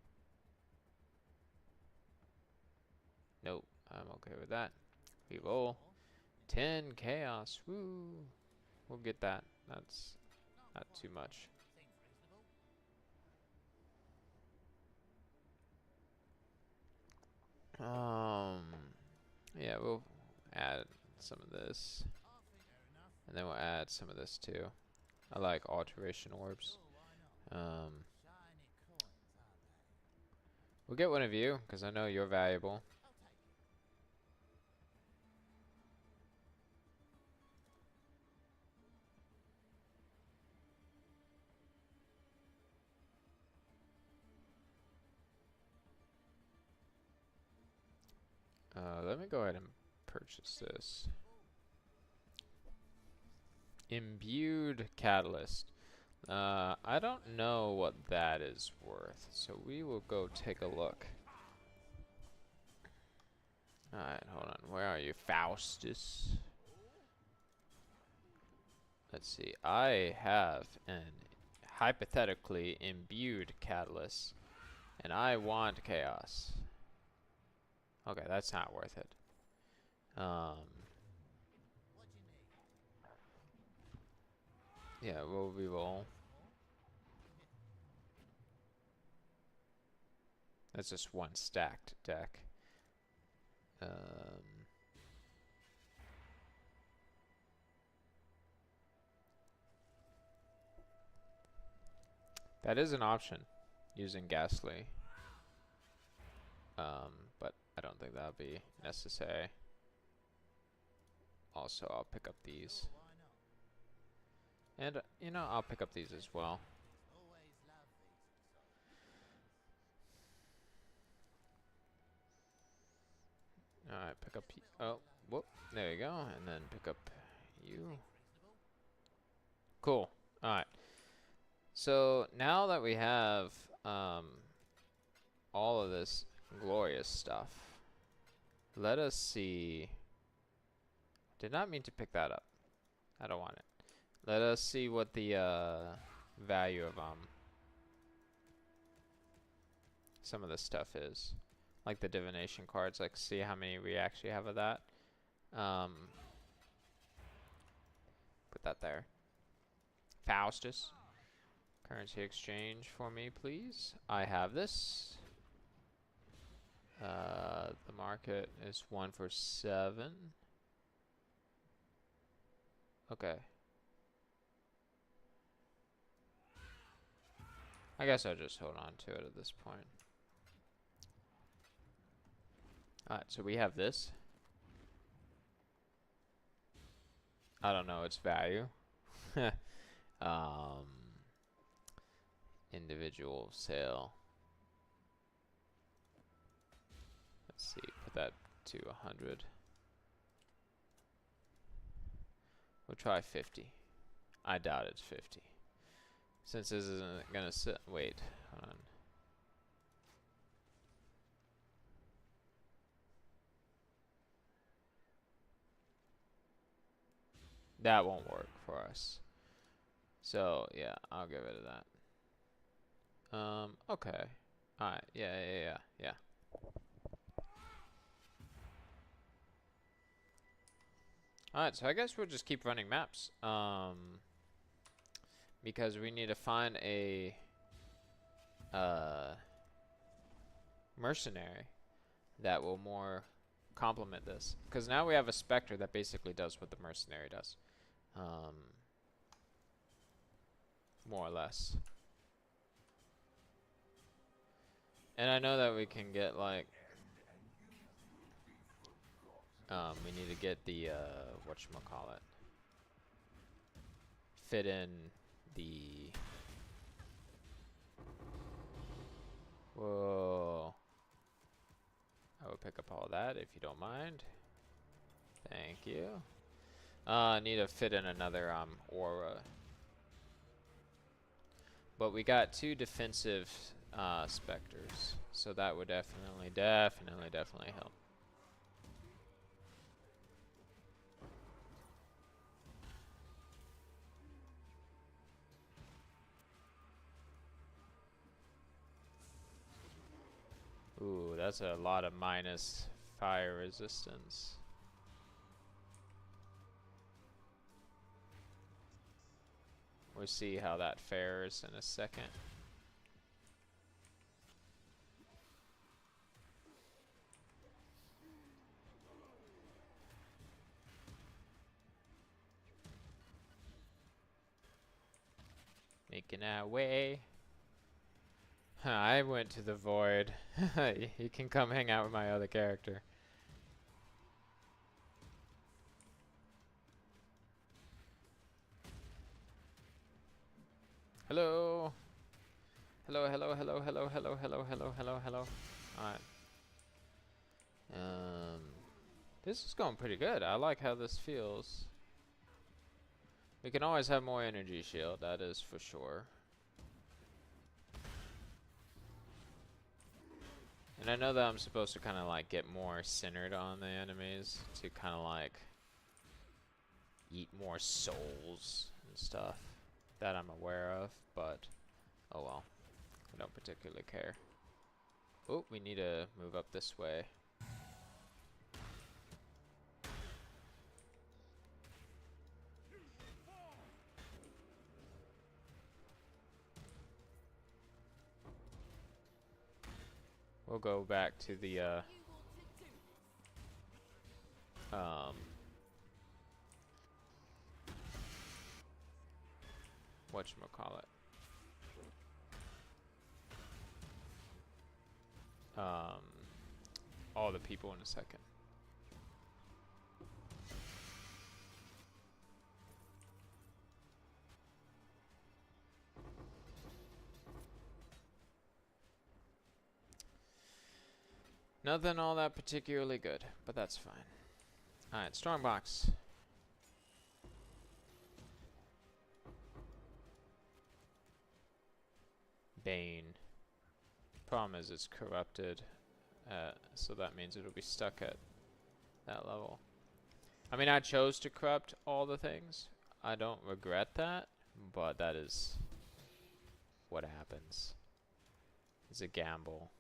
Nope, I'm okay with that. Reroll. 10 Chaos. Woo! We'll get that. That's not too much. Yeah, we'll add some of this. And then we'll add some of this too. I like alteration orbs. We'll get one of you, because I know you're valuable. Let me go ahead and purchase this. Imbued Catalyst. I don't know what that is worth, so we will go take a look. Alright, hold on. Where are you, Faustus? let's see. I have an hypothetically imbued catalyst, and I want chaos. Okay, that's not worth it. Yeah, we'll reroll. That's just one stacked deck. That is an option, using Ghastly. But I don't think that'll be necessary. Also, I'll pick up these. And, you know, I'll pick up these as well. Alright, pick up... Oh, whoop. There you go. And then pick up you. Cool. Alright. So, now that we have all of this glorious stuff, let us see... Did not mean to pick that up. I don't want it. Let us see what the value of some of this stuff is. Like the divination cards, like see how many we actually have of that. Put that there. Faustus. Currency exchange for me, please. I have this. The market is 1 for 7. Okay. I guess I'll just hold on to it at this point. Alright, so we have this. I don't know its value. Individual sale. Let's see, put that to 100. We'll try 50. I doubt it's 50. Since this isn't gonna sit. Wait, hold on. That won't work for us. So, yeah, I'll give it that. Okay. Alright, yeah. Alright, so I guess we'll just keep running maps. Because we need to find a mercenary that will more complement this. Because now we have a Spectre that basically does what the mercenary does. More or less. And I know that we can get like we need to get the whatchamacallit. Fit in the whoa. I would pick up all that if you don't mind. Thank you. Need to fit in another aura. But we got 2 defensive specters, so that would definitely help. Ooh, that's a lot of minus fire resistance. We'll see how that fares in a second. Making our way. I went to the void. You can come hang out with my other character. Hello. Hello. Alright. This is going pretty good. I like how this feels. We can always have more energy shield, that is for sure. And I know that I'm supposed to kind of like get more centered on the enemies to kind of like eat more souls and stuff that I'm aware of, but oh well. I don't particularly care. Oh, we need to move up this way. We'll go back to the whatchamacallit. All the people in a second. Nothing all that particularly good, but that's fine. Alright, strongbox. Bane. Problem is it's corrupted, so that means it'll be stuck at that level. I mean, I chose to corrupt all the things. I don't regret that, but that is what happens. It's a gamble.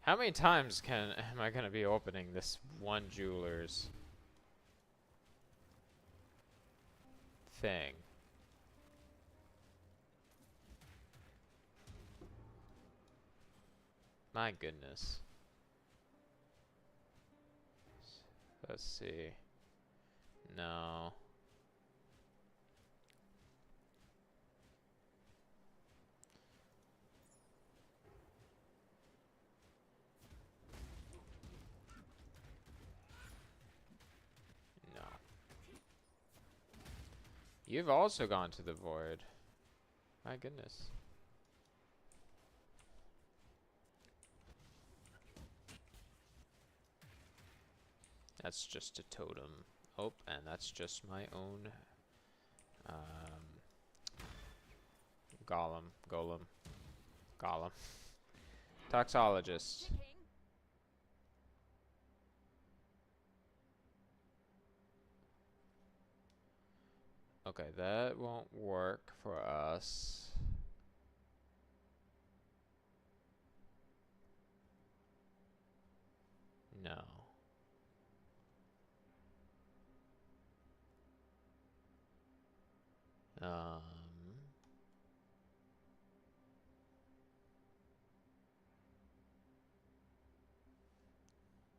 How many times am I gonna be opening this one jeweler's thing? My goodness. Let's see. No. No. You've also gone to the void. My goodness. That's just a totem. Oh, and that's just my own golem. Toxologist. Okay, that won't work for us. No.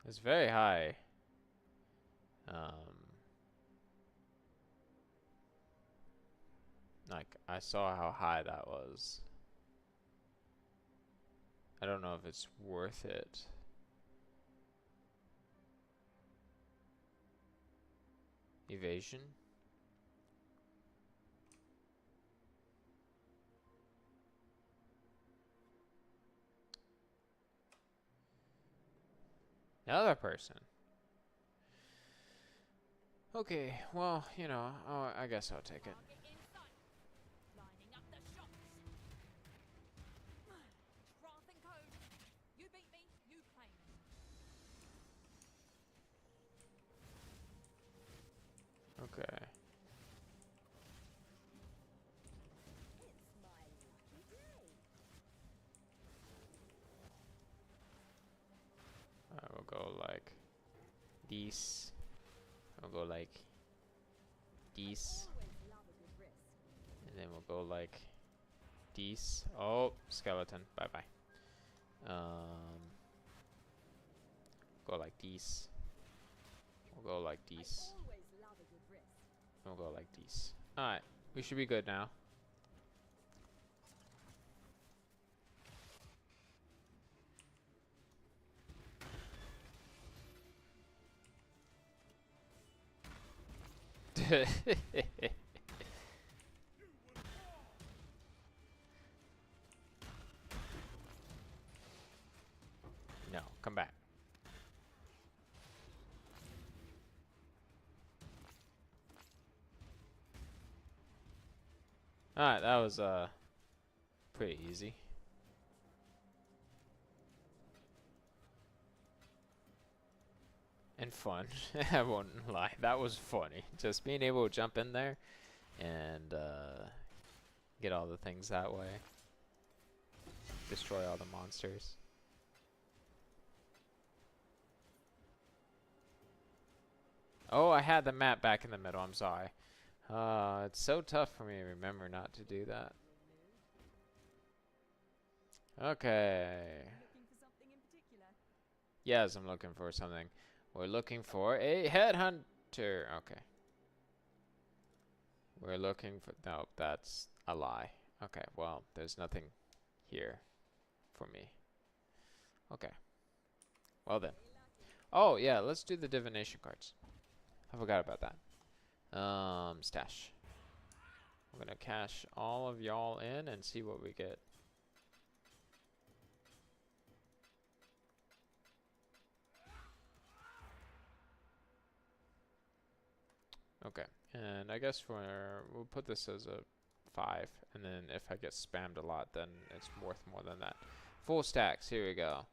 It's very high. Like, I saw how high that was. I don't know if it's worth it. Evasion? Another person. Okay, well, you know, I guess I'll take it. Okay. I will go like these. I'll go like these. And then we'll go like these. Oh, skeleton. Bye bye. Go like these. We'll go like these. We'll go like these. Alright, we should be good now. No, come back. Alright, that was pretty easy. fun. I won't lie. That was funny. Just being able to jump in there and get all the things that way. Destroy all the monsters. Oh, I had the map back in the middle. I'm sorry. It's so tough for me to remember not to do that. Okay. Looking for something in particular? Yes, I'm looking for something. We're looking for a headhunter. Okay. We're looking for... No, that's a lie. Okay, well, there's nothing here for me. Okay. Well then. Oh, yeah, let's do the divination cards. I forgot about that. Stash. I'm gonna cash all of y'all in and see what we get. Okay, and I guess we'll put this as a 5, and then if I get spammed a lot, then it's worth more than that. Full stacks, here we go.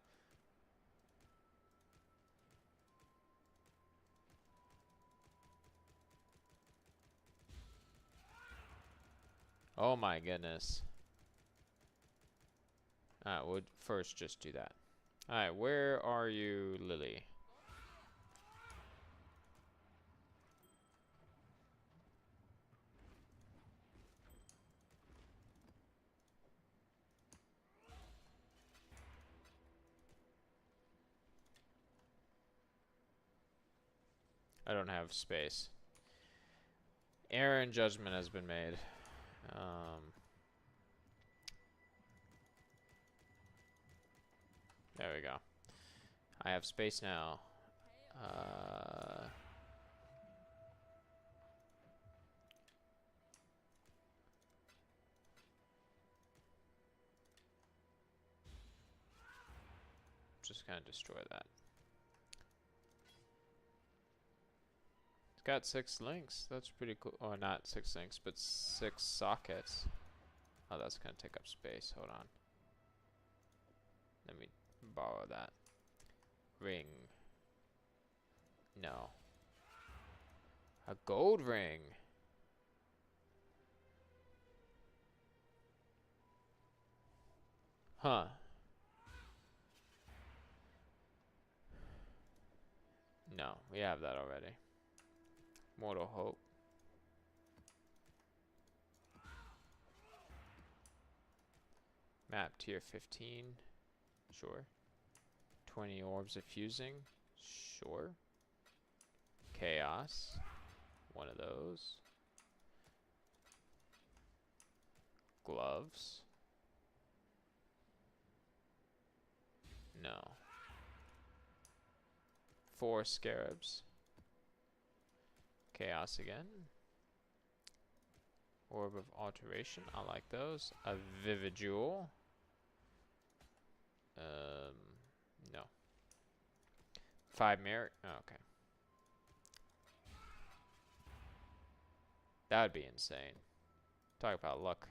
Oh my goodness. Alright, we'll first just do that. Alright, where are you, Lily? I don't have space. Error in judgment has been made. There we go. I have space now. Just gonna destroy that. It's got 6 links. That's pretty cool. Oh, not 6 links, but 6 sockets. Oh, that's gonna take up space. Hold on. Let me borrow that. Ring. No. A gold ring. Huh. No, we have that already. Mortal Hope. Map tier 15. Sure. 20 orbs of fusing. Sure. Chaos. One of those. Gloves. No. 4 scarabs. Chaos again. Orb of alteration. I like those. A vivid jewel. No. 5 merit. Oh, okay. That would be insane. Talk about luck.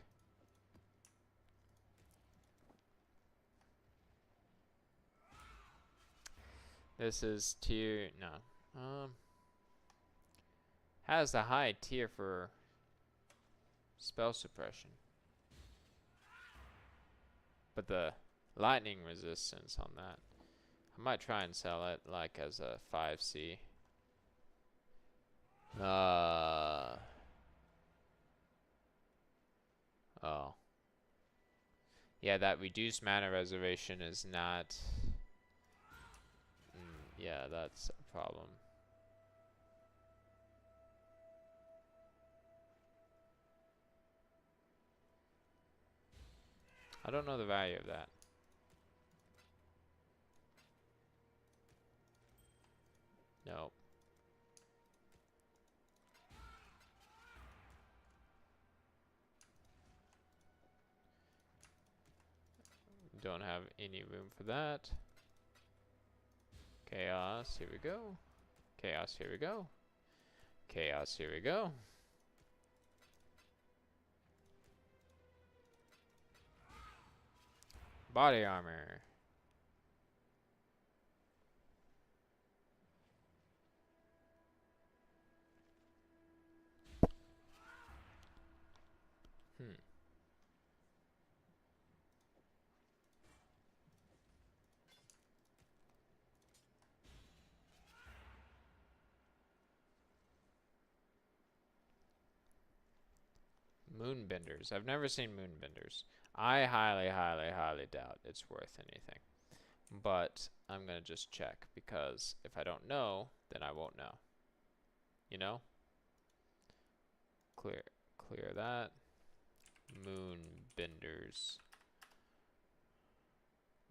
This is tier no. Has the high tier for spell suppression, but the lightning resistance on that. I might try and sell it like as a 5C. Oh. Yeah, that reduced mana reservation is not... yeah, that's a problem. I don't know the value of that. No. Don't have any room for that. Chaos, here we go. Chaos, here we go. Chaos, here we go. Body armor. Moonbenders. I've never seen moonbenders. I highly, highly, highly doubt it's worth anything. But I'm going to just check because if I don't know, then I won't know. You know? Clear that. Moonbenders.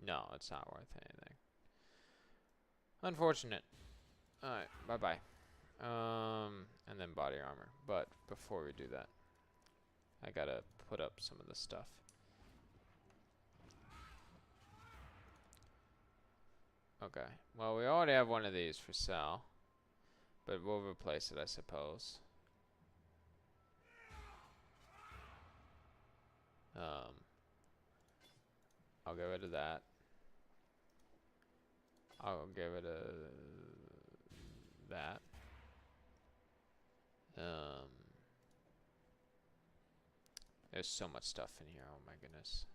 No, it's not worth anything. Unfortunate. Alright, bye-bye. And then body armor. But before we do that, I gotta put up some of the stuff. Okay. Well, we already have one of these for sale. But we'll replace it, I suppose. I'll get rid of that. I'll get rid of that. There's so much stuff in here, oh my goodness.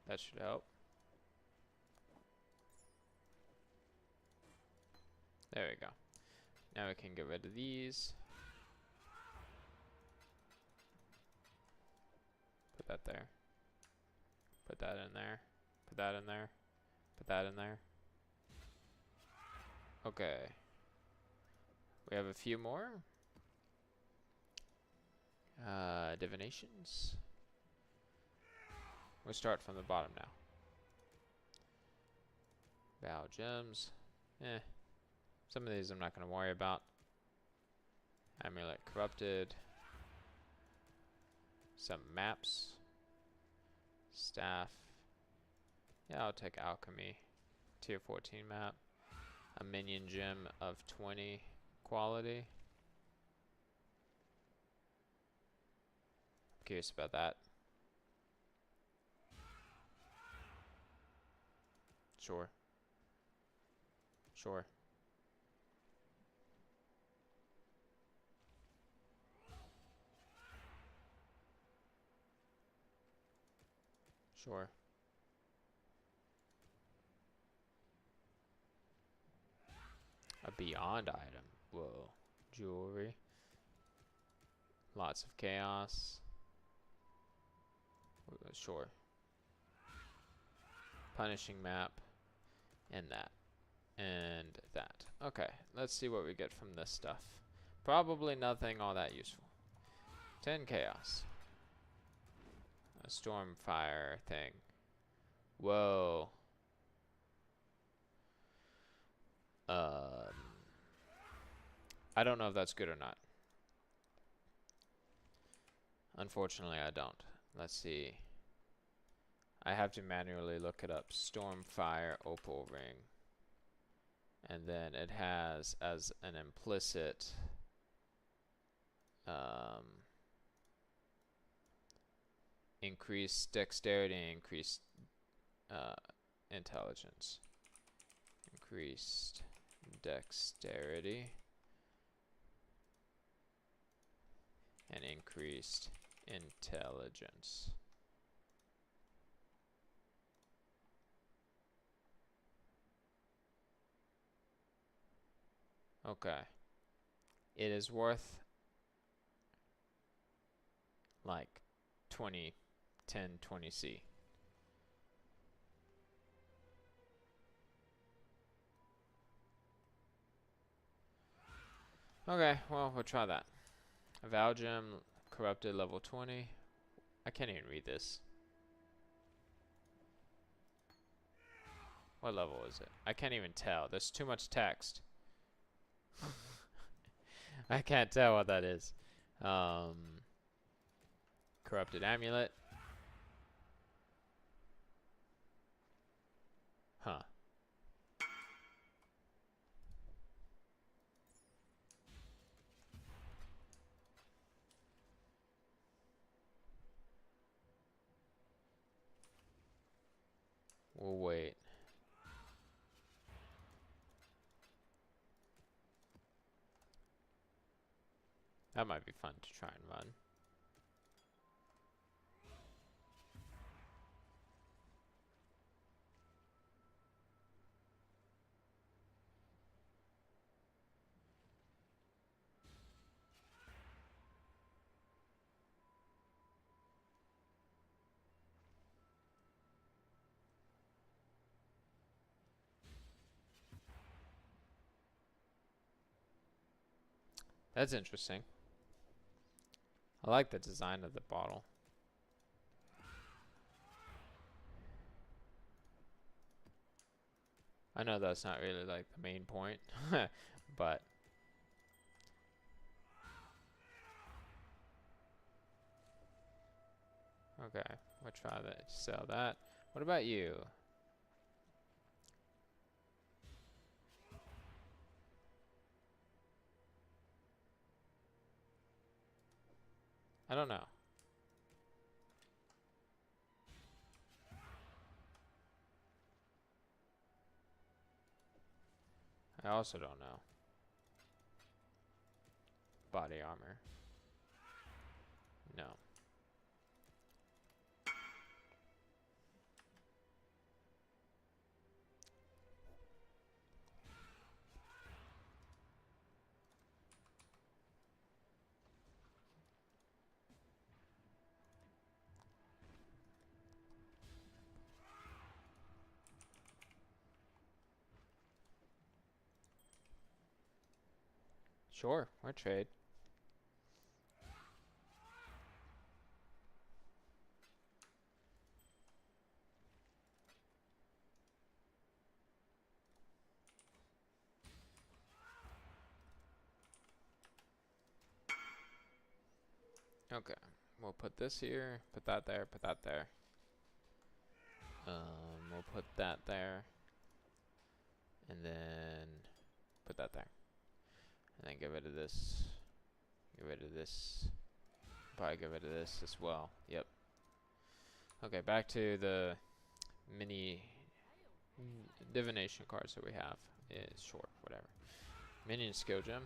That should help. There we go. Now we can get rid of these. Put that there. Put that in there. Put that in there. Put that in there. Okay. We have a few more. Divinations. We'll start from the bottom now. Bow gems. Some of these I'm not going to worry about. Amulet corrupted. Some maps. Staff. Yeah, I'll take alchemy. Tier 14 map. A minion gem of 20 quality. I'm curious about that. Sure. Sure. Sure. A beyond item. Whoa. Jewelry. Lots of chaos. Sure. Punishing map. And that. And that. Okay. Let's see what we get from this stuff. Probably nothing all that useful. 10 chaos. A stormfire thing. Whoa. I don't know if that's good or not. Unfortunately, I don't. Let's see. I have to manually look it up. Stormfire opal ring. And then it has as an implicit increased dexterity, increased intelligence. Increased dexterity and increased intelligence. Okay. It is worth like 20, 10, 20C. Okay, well, we'll try that. Vow gem, corrupted, level 20. I can't even read this. What level is it? I can't even tell. There's too much text. I can't tell what that is. Corrupted amulet. Huh. We'll wait. That might be fun to try and run. That's interesting. I like the design of the bottle. I know that's not really like the main point, but okay, we'll try that. Sell that. What about you? I don't know. I also don't know. Body armor. No. Sure, we'll trade. Okay, we'll put this here, put that there, put that there. We'll put that there, and then put that there, and then get rid of this. Get rid of this. Probably get rid of this as well. Yep. Okay, back to the mini divination cards that we have. Is sure, whatever. Minion skill gem.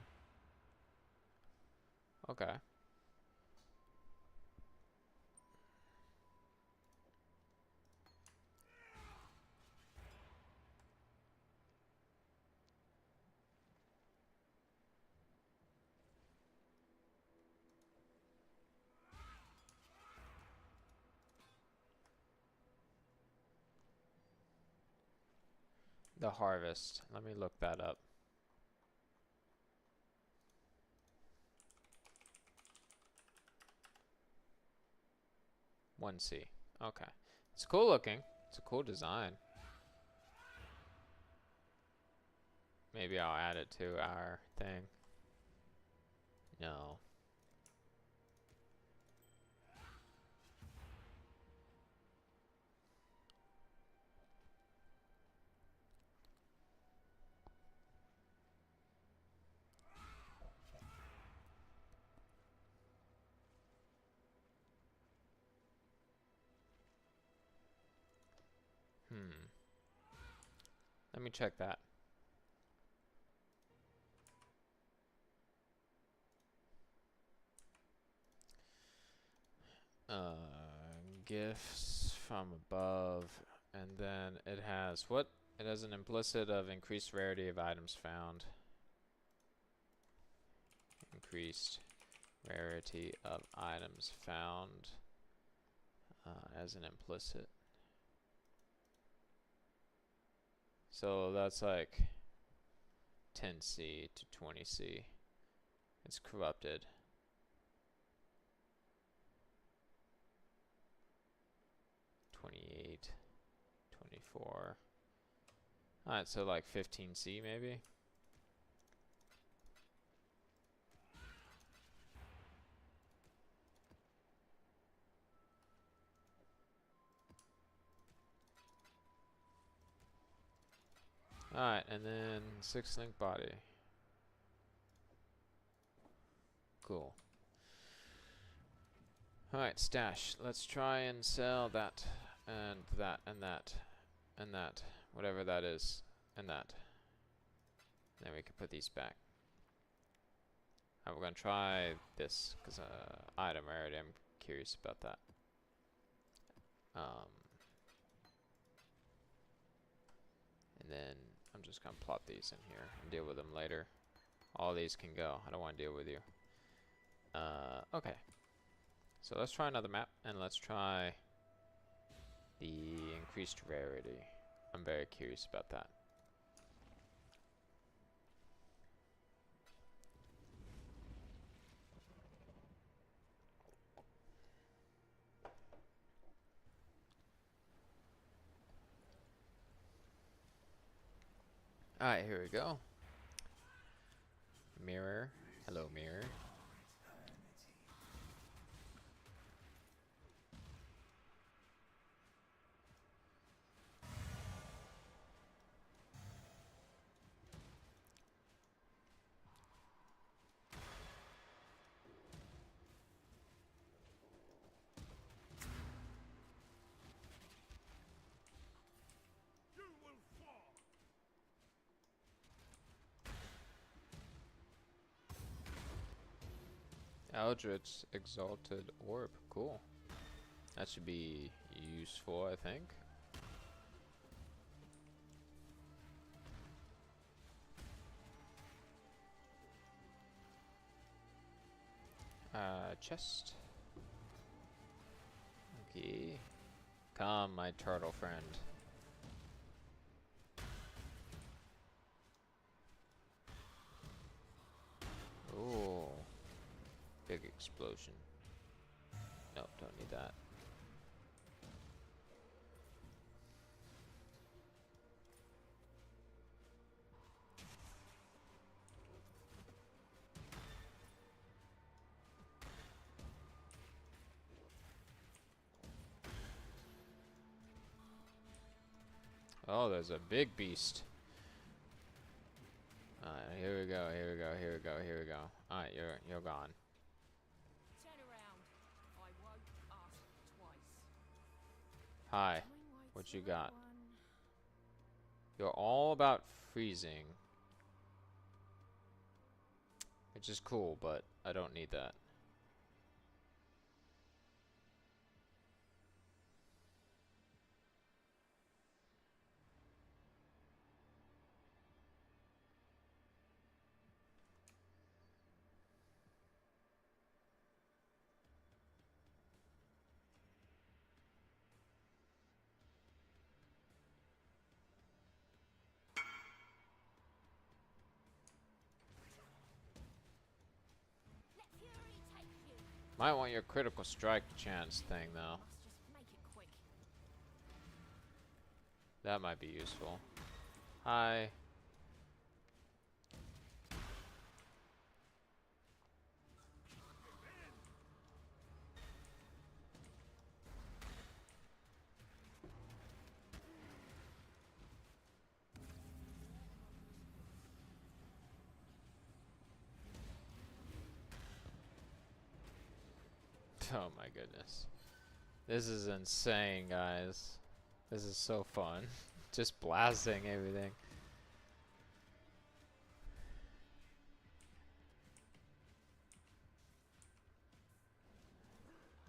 Okay. The harvest. Let me look that up. One C. Okay. It's cool looking. It's a cool design. Maybe I'll add it to our thing. No. Let me check that. Gifts from above, and then it has what? It has an implicit of increased rarity of items found. Increased rarity of items found as an implicit. So that's like 10C to 20C. It's corrupted. 28, 24. Alright, so like 15C maybe? Alright, and then 6-link body. Cool. Alright, stash. Let's try and sell that, and that, and that, and that. Whatever that is, and that. Then we can put these back. Alright, we're gonna try this, because item rarity, I'm curious about that. And then I'm just gonna plot these in here and deal with them later. All these can go. I don't want to deal with you. Okay. So let's try another map, and let's try the increased rarity. I'm very curious about that. Alright, here we go. Mirror. Hello, mirror. Eldritch Exalted Orb. Cool. That should be useful, I think. Chest. Okay. Come, my turtle friend. Ooh. Big explosion. Nope, don't need that. Oh, there's a big beast. Alright, here we go, here we go, here we go, here we go. Alright, you're gone. Turn around. I won't ask twice. Hi. What you got? You're all about freezing. Which is cool, but I don't need that. Let fury take you. Might want your critical strike chance thing, though. Must just make it quick. That might be useful. Hi. Oh my goodness. This is insane, guys. This is so fun. Just blasting everything.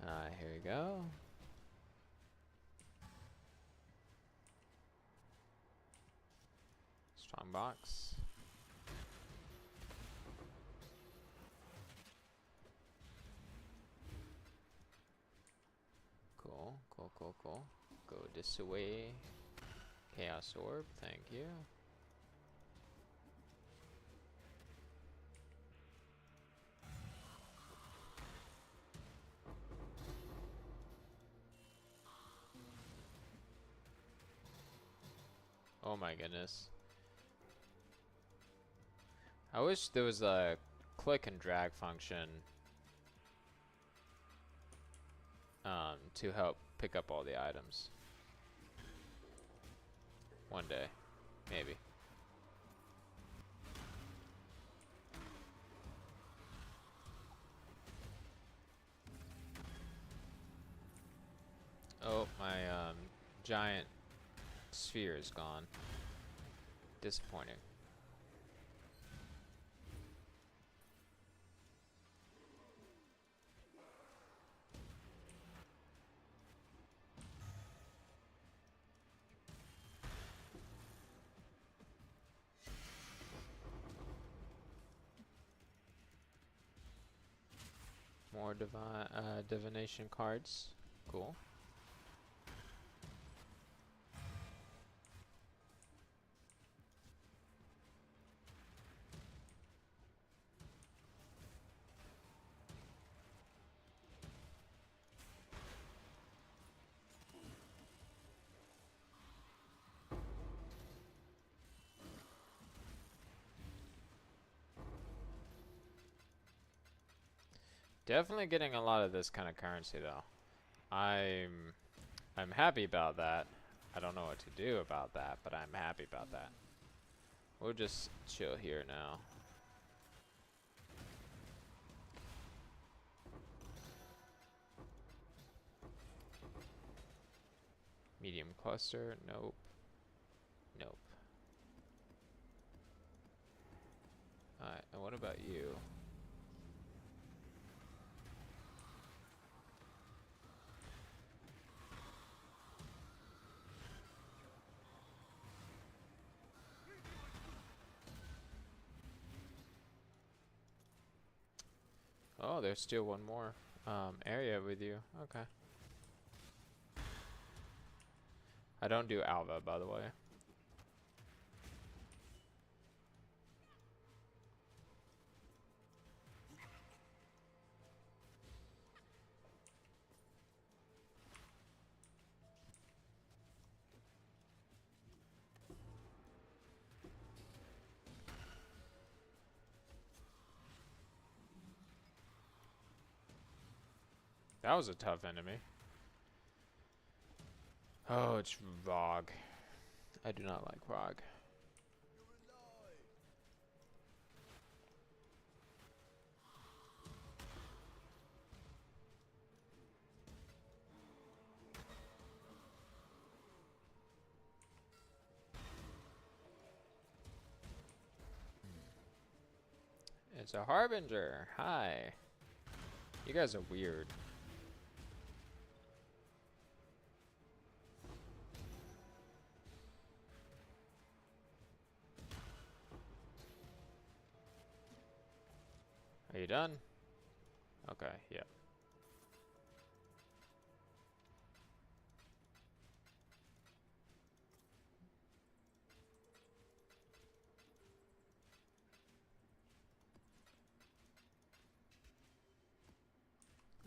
Alright, here we go. Strong box. Cool, cool, cool, cool. Go this way. Chaos Orb, thank you. Oh my goodness. I wish there was a click and drag function to help pick up all the items. One day, maybe. Oh, my giant sphere is gone. Disappointing. More divination cards. Cool. Definitely getting a lot of this kind of currency though. I'm happy about that. I don't know what to do about that, but I'm happy about that. We'll just chill here now. Medium cluster, nope. Nope. Alright, and what about you? Oh, there's still one more area with you. Okay. I don't do Alva, by the way. That was a tough enemy. Oh, it's Rog. I do not like Rog. It's a Harbinger. Hi. You guys are weird. Are you done? Okay, yeah.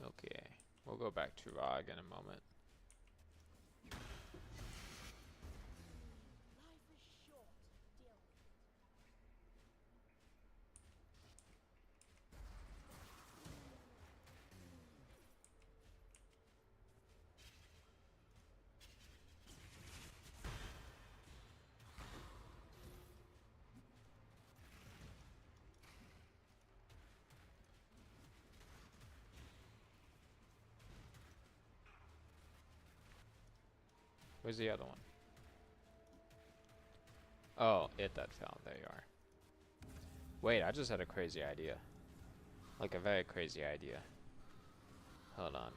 Okay. We'll go back to Rog in a moment. Life is short. Deal with it. Where's the other one? Oh, it that fell. There you are. Wait, I just had a crazy idea. Like a very crazy idea. Hold on.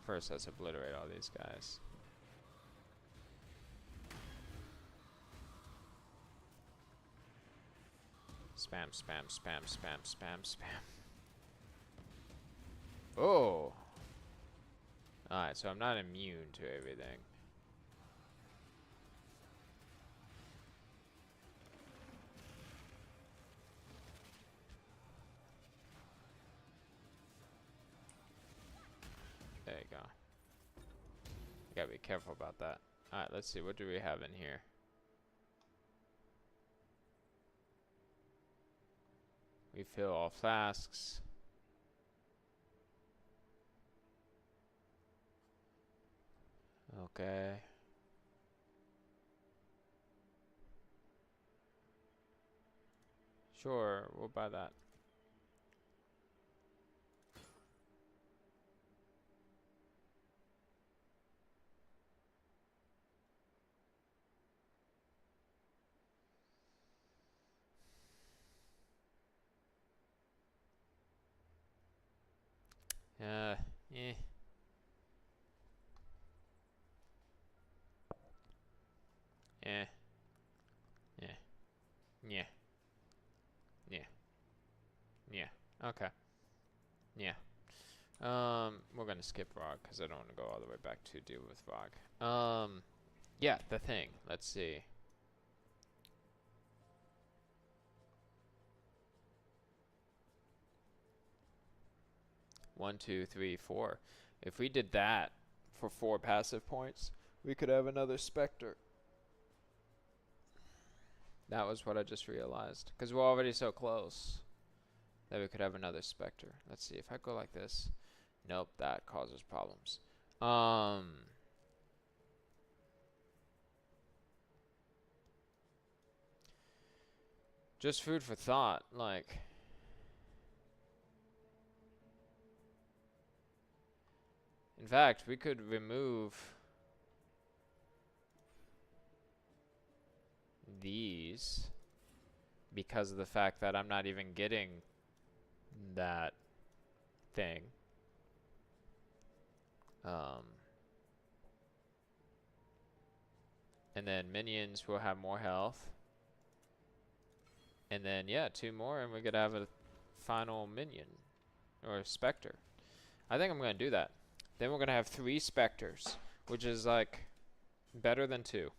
First, let's obliterate all these guys. Spam, spam, spam, spam, spam, spam. Oh! Alright, so I'm not immune to everything. There you go. You gotta be careful about that. Alright, let's see. What do we have in here? Refill all flasks. Okay. Sure, we'll buy that. Eh. Eh. Yeah. Yeah. Yeah. Yeah. Okay. Yeah. We're gonna skip Rog because I don't want to go all the way back to deal with Rog. Yeah, the thing. Let's see. One, two, three, four. If we did that for 4 passive points, we could have another Spectre. That was what I just realized. Because we're already so close. that we could have another Spectre. Let's see if I go like this. Nope, that causes problems. Just food for thought. Like, in fact, we could remove these because of the fact that I'm not even getting that thing. And then minions will have more health. And then, yeah, 2 more, and we could have a final minion or a Spectre. I think I'm going to do that. Then we're going to have 3 Spectres, which is like better than 2.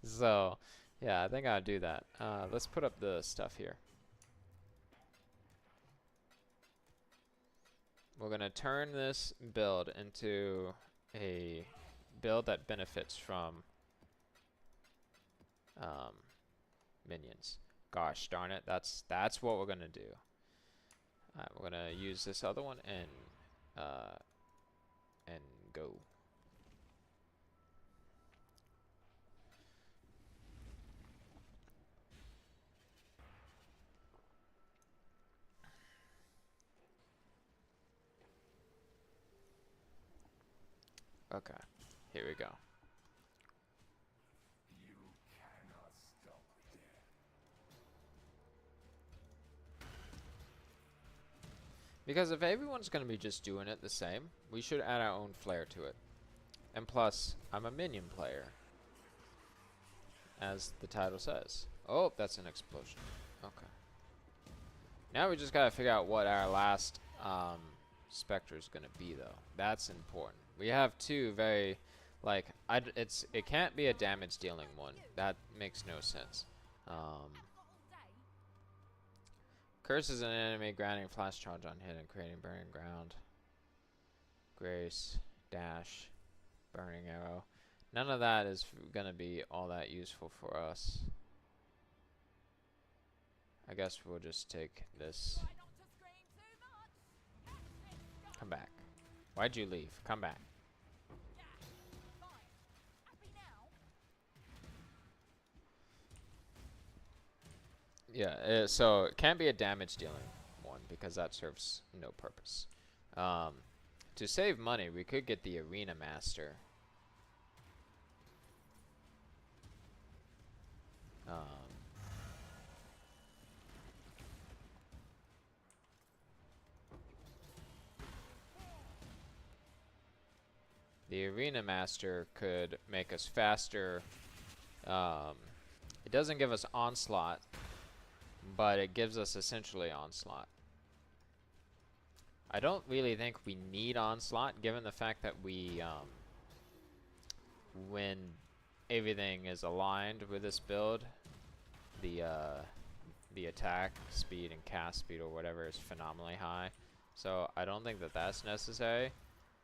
So, yeah, I think I'll do that. Let's put up the stuff here. We're going to turn this build into a build that benefits from minions. Gosh darn it, that's what we're going to do. Alright, we're going to use this other one and go. Okay, here we go. Because if everyone's going to be just doing it the same, we should add our own flair to it. And plus, I'm a minion player, as the title says. Oh, that's an explosion. Okay. Now we just got to figure out what our last Spectre is going to be, though. That's important. We have 2 very, like, it can't be a damage dealing one. That makes no sense. Curses an enemy, granting flash charge on hit and creating burning ground. Grace, dash, burning arrow. None of that is going to be all that useful for us. I guess we'll just take this. Come back. Why'd you leave? Come back. Yeah, so it can't be a damage dealing one because that serves no purpose. To save money, we could get the Arena Master. The Arena Master could make us faster. It doesn't give us Onslaught, but it gives us essentially Onslaught. I don't really think we need Onslaught, given the fact that we, when everything is aligned with this build, the attack speed and cast speed or whatever is phenomenally high. So I don't think that that's necessary,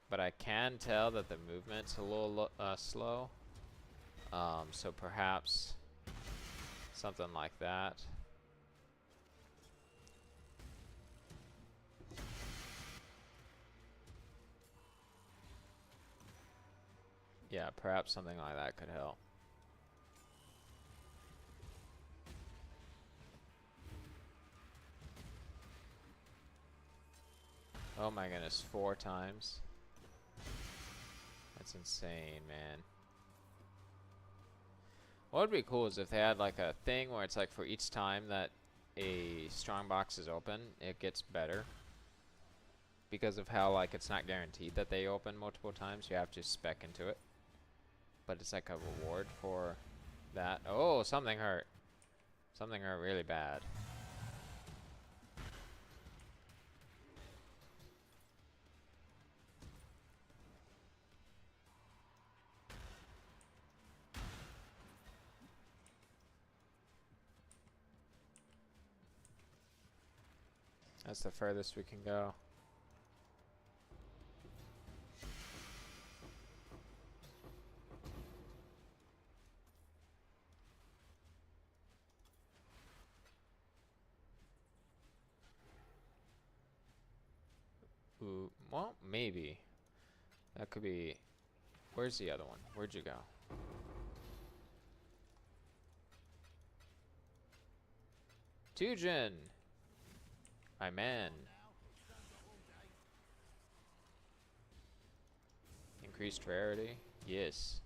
but I can tell that the movement's a little slow. So perhaps something like that. Yeah, perhaps something like that could help. Oh my goodness, 4 times. That's insane, man. What would be cool is if they had like a thing where it's like for each time that a strong box is open, it gets better. Because of how like it's not guaranteed that they open multiple times, you have to spec into it. But it's like a reward for that. Oh, something hurt. Something hurt really bad. That's the furthest we can go. Ooh, well, maybe. That could be... Where's the other one? Where'd you go? Tujin! My man. Increased rarity? Yes.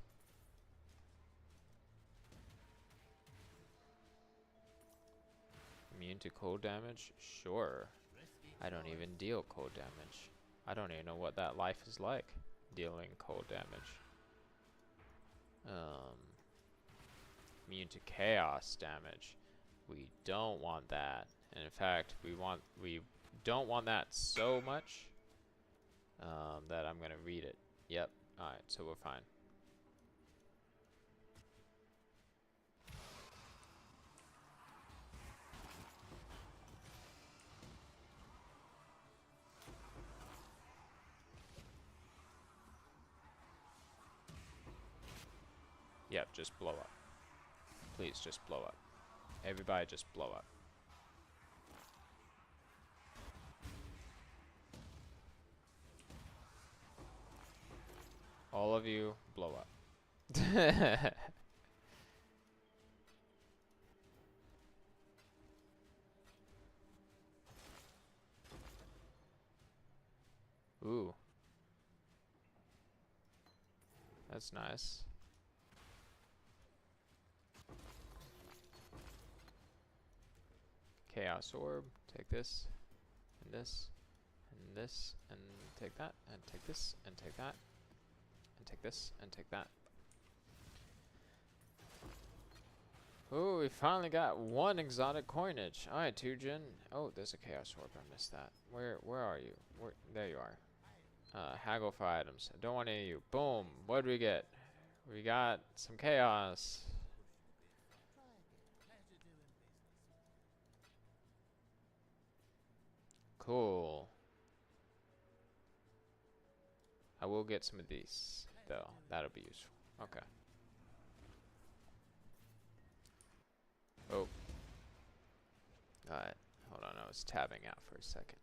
Immune to cold damage? Sure. I don't even deal cold damage. I don't even know what that life is like, dealing cold damage. Immune to chaos damage. We don't want that. And in fact, we don't want that so much that I'm gonna read it. Yep. Alright, so we're fine. Yep, just blow up. Please, just blow up. Everybody just blow up. All of you, blow up. Ooh. That's nice. Chaos Orb. Take this, and this, and this, and take that, and take this, and take that, and take this, and take that. Ooh, we finally got one exotic coinage. Alright, Tujin. Oh, there's a Chaos Orb. I missed that. Where are you? There you are. Haggle for items. I don't want any of you. Boom. What did we get? We got some chaos. Cool. I will get some of these, though. That'll be useful. Okay. Oh. Alright. Hold on. I was tabbing out for a second.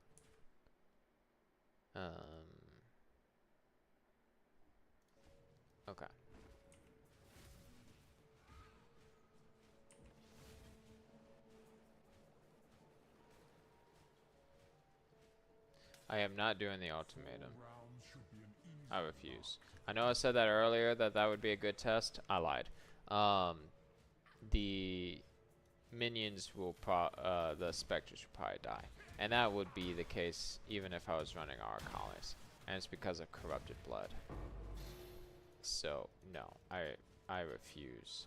Okay. I am not doing the ultimatum. I refuse. I know I said that earlier, that would be a good test. I lied. The minions will the specters will probably die. And that would be the case even if I was running Arakaali's. And it's because of corrupted blood. So, no. I refuse.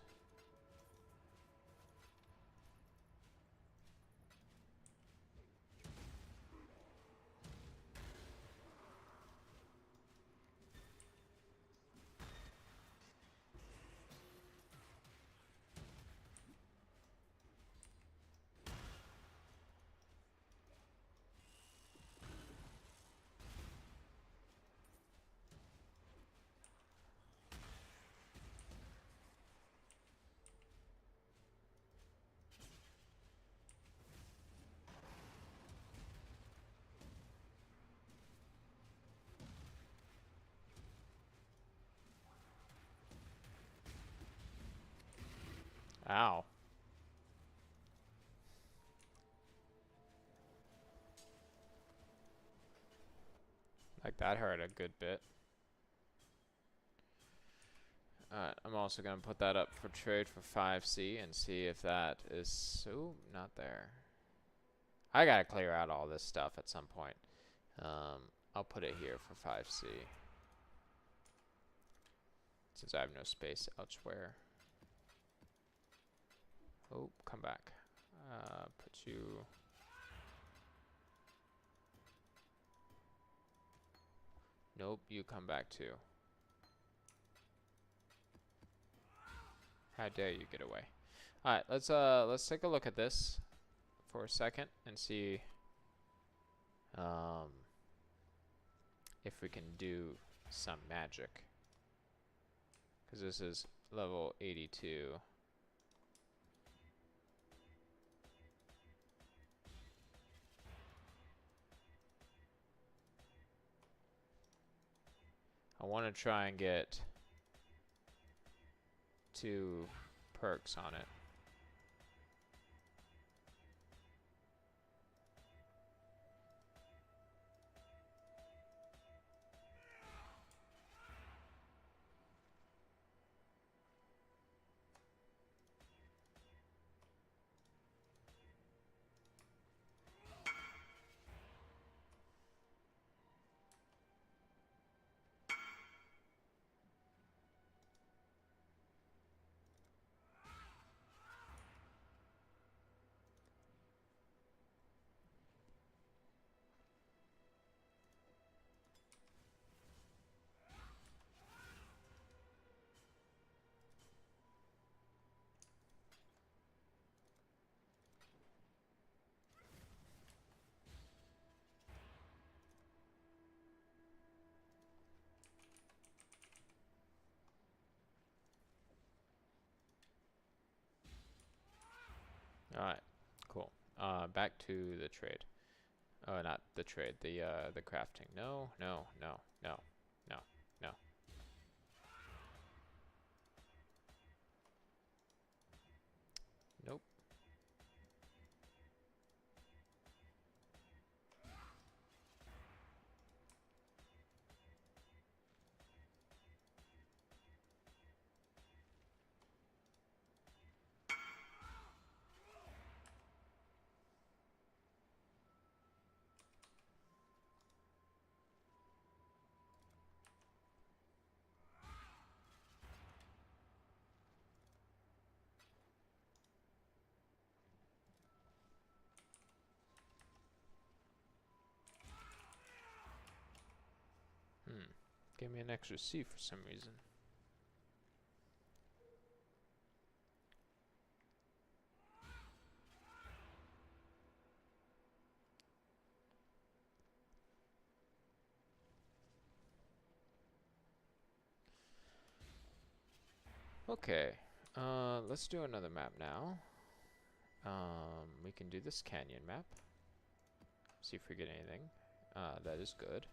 Ow. Like that hurt a good bit. Alright, I'm also going to put that up for trade for 5C and see if that is... So, not there. I got to clear out all this stuff at some point. I'll put it here for 5C. Since I have no space elsewhere. Oh, come back. Put you... Nope, you come back too. How dare you get away? Alright, let's take a look at this for a second and see if we can do some magic. Because this is level 82. I want to try and get 2 perks on it. Alright, cool. Back to the trade. Oh, not the trade, the crafting. No, no, no, no, no, no. Nope. Gave me an extra C for some reason. Okay, let's do another map now. We can do this canyon map. See if we get anything. That is good.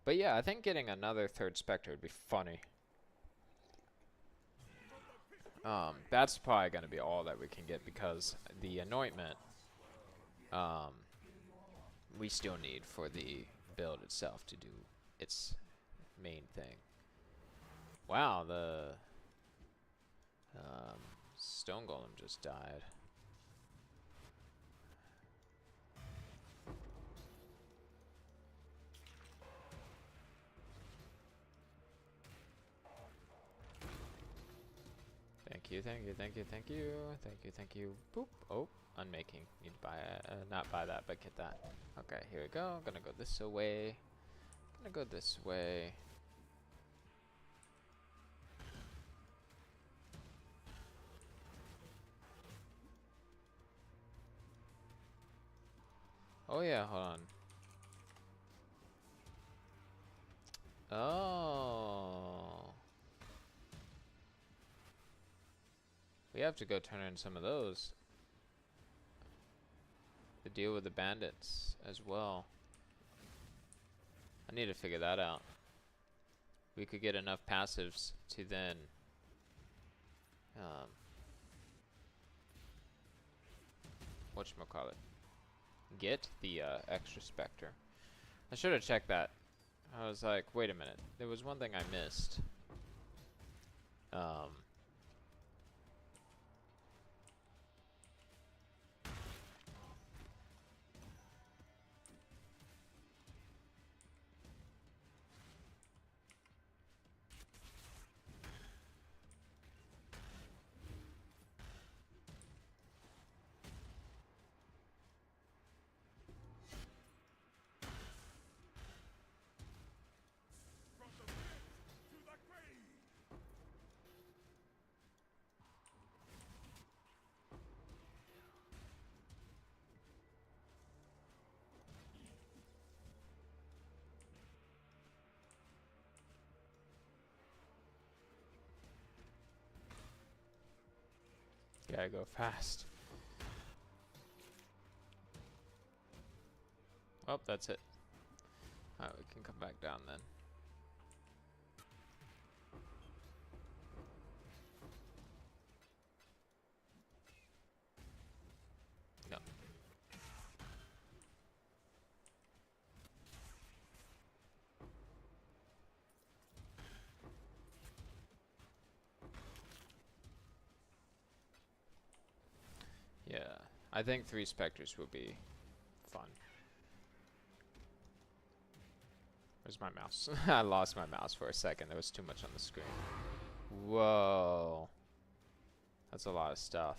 But yeah, I think getting another 3rd Spectre would be funny. That's probably going to be all that we can get because the anointment, we still need for the build itself to do its main thing. Wow, the stone golem just died. Thank you, thank you, thank you, thank you, thank you, thank you. Boop. Oh, unmaking. Need to buy, not buy that, but get that. Okay, here we go. Gonna go this way. Gonna go this way. Oh yeah, hold on. Oh. We have to go turn in some of those. To deal with the bandits as well. I need to figure that out. We could get enough passives to then whatchamacallit, get the extra Spectre. I should have checked that. I was like, wait a minute. There was one thing I missed. gotta go fast. Oh, that's it. Alright, we can come back down then. No. Yeah, I think 3 specters will be fun. Where's my mouse? I lost my mouse for a second. There was too much on the screen. Whoa. That's a lot of stuff.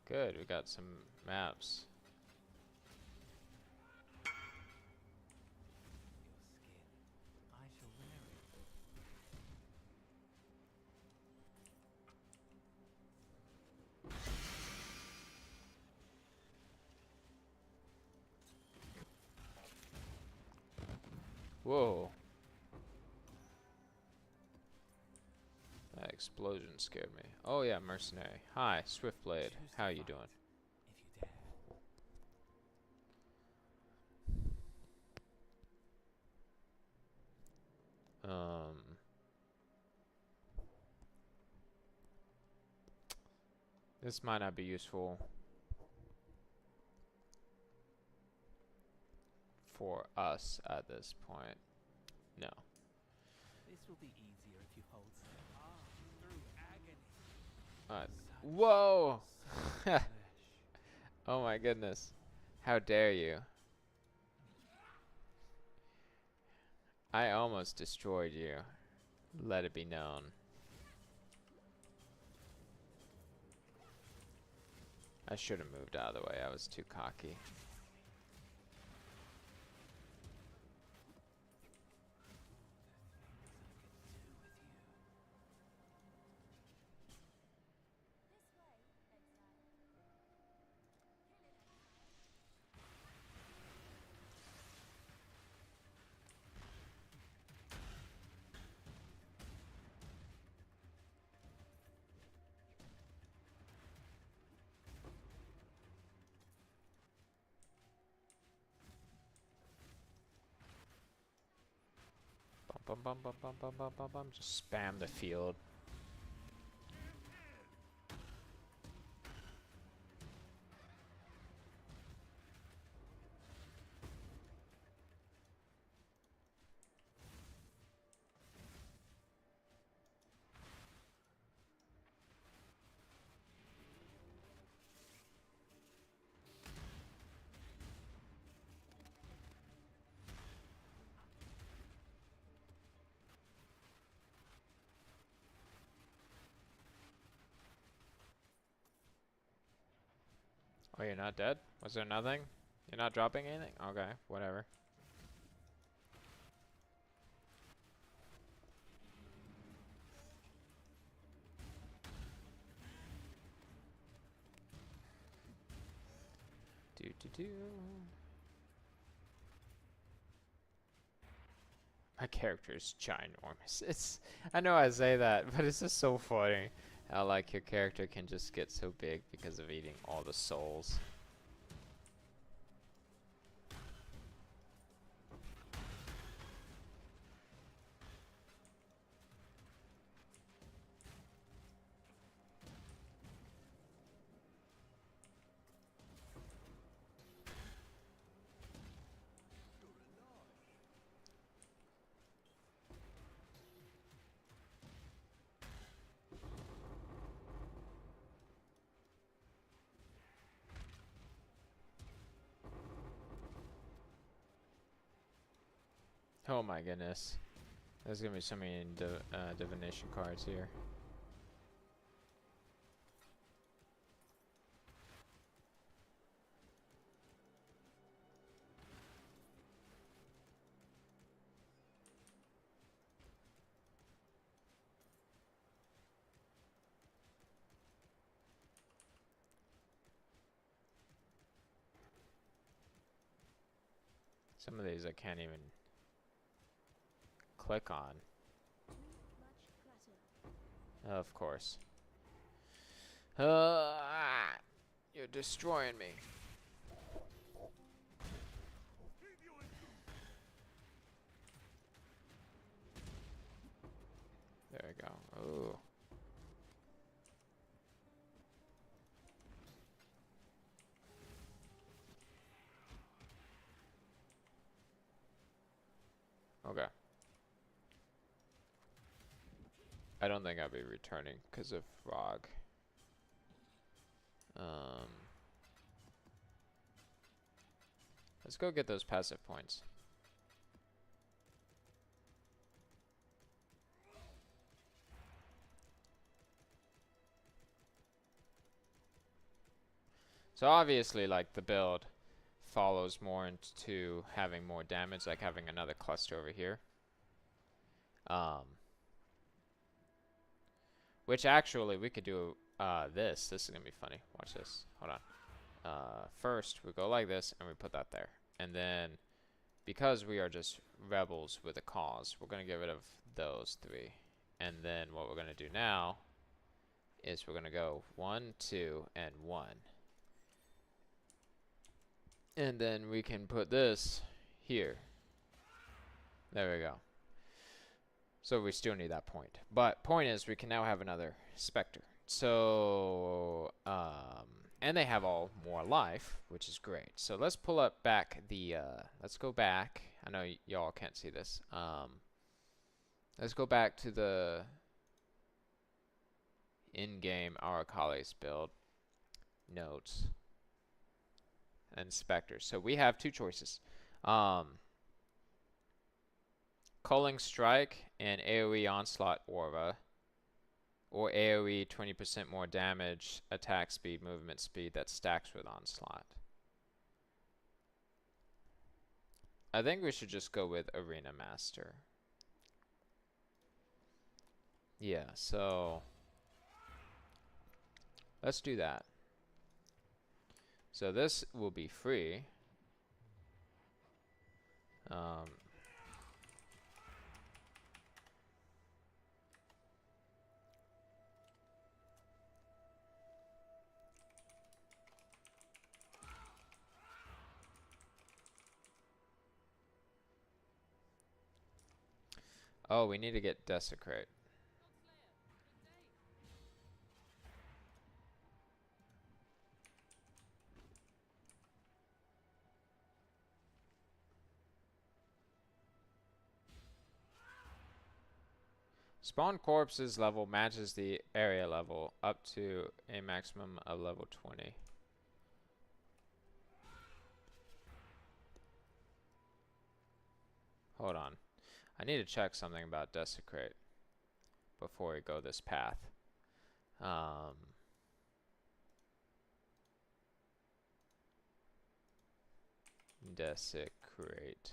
Good, we got some maps. I shall wear it. Whoa. That explosion scared me. Oh yeah, mercenary. Hi, Swiftblade. How you doing? If you dare. This might not be useful for us at this point. No. This will be easier if you hold still. Through agony. Alright. Such Whoa! flesh. Oh my goodness. How dare you? I almost destroyed you. Let it be known. I should have moved out of the way. I was too cocky. This way, Exile. Bum bum bum bum bum bum bum bum. Just spam the field. Oh, you're not dead? Was there nothing? You're not dropping anything? Okay, whatever. Do do do. My character is ginormous. I know I say that, but it's just so funny how like your character can just get so big because of eating all the souls. Oh my goodness. There's gonna be so many divination cards here. Some of these I can't even click on. Of course. You're destroying me. There we go. Ooh. Okay. I don't think I'll be returning because of Frog. Let's go get those passive points. So obviously, like, the build follows more into having more damage, like having another cluster over here. Which actually, we could do this. This is going to be funny. Watch this. Hold on. First, we go like this, and we put that there. And then, because we are just rebels with a cause, we're going to get rid of those three. And then what we're going to do now is we're going to go 1, 2, and 1. And then we can put this here. There we go. So we still need that point. But point is, we can now have another Spectre. So, and they have all more life, which is great. So let's pull up back the, let's go back. I know y'all can't see this. Let's go back to the in-game Arakaali's build. Notes. And Spectres. So we have two choices. Culling Strike and AoE Onslaught Aura, or AoE 20% more damage, attack speed, movement speed that stacks with Onslaught. I think we should just go with Arena Master. Yeah, so let's do that. So this will be free. Oh, we need to get Desecrate. Spawn Corpse's level matches the area level up to a maximum of level 20. Hold on. I need to check something about Desecrate before we go this path. Desecrate.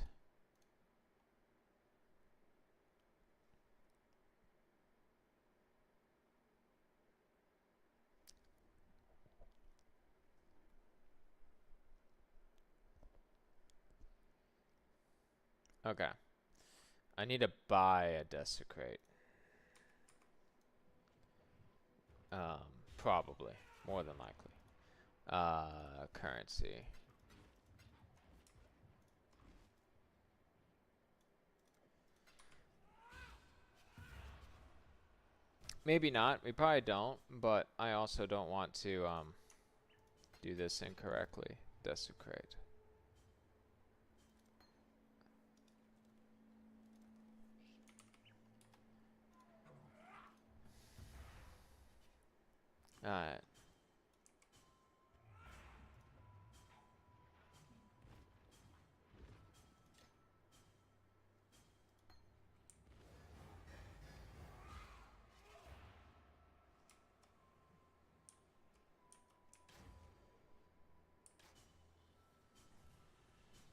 Okay. I need to buy a Desecrate. Probably. More than likely. Currency. Maybe not. We probably don't, but I also don't want to do this incorrectly. Desecrate. Alright.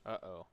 Uh-oh.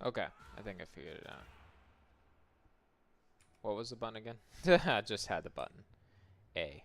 Okay, I think I figured it out. What was the button again? I just had the button. A.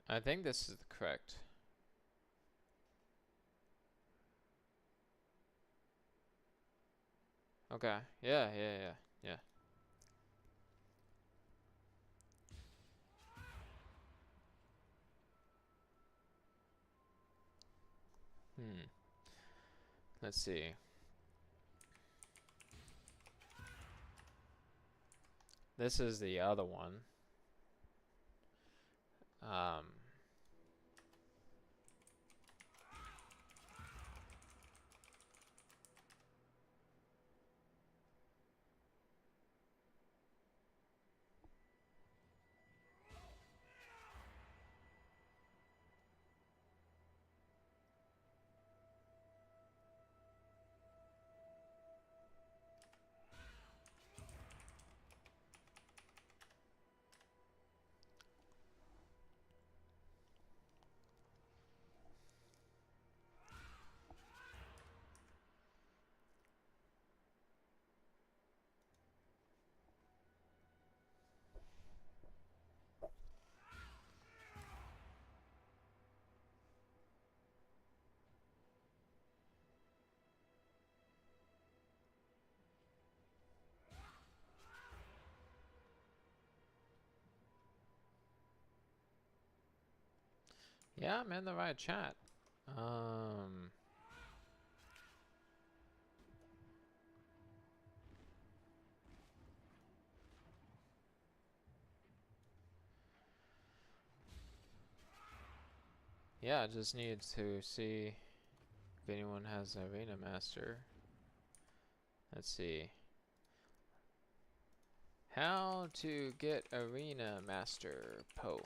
I think this is the correct. Okay. Yeah. Hmm. Let's see. This is the other one. Um. Yeah, I'm in the right chat. Um. Yeah, I just need to see if anyone has Arena Master. Let's see. How to get Arena Master Poe.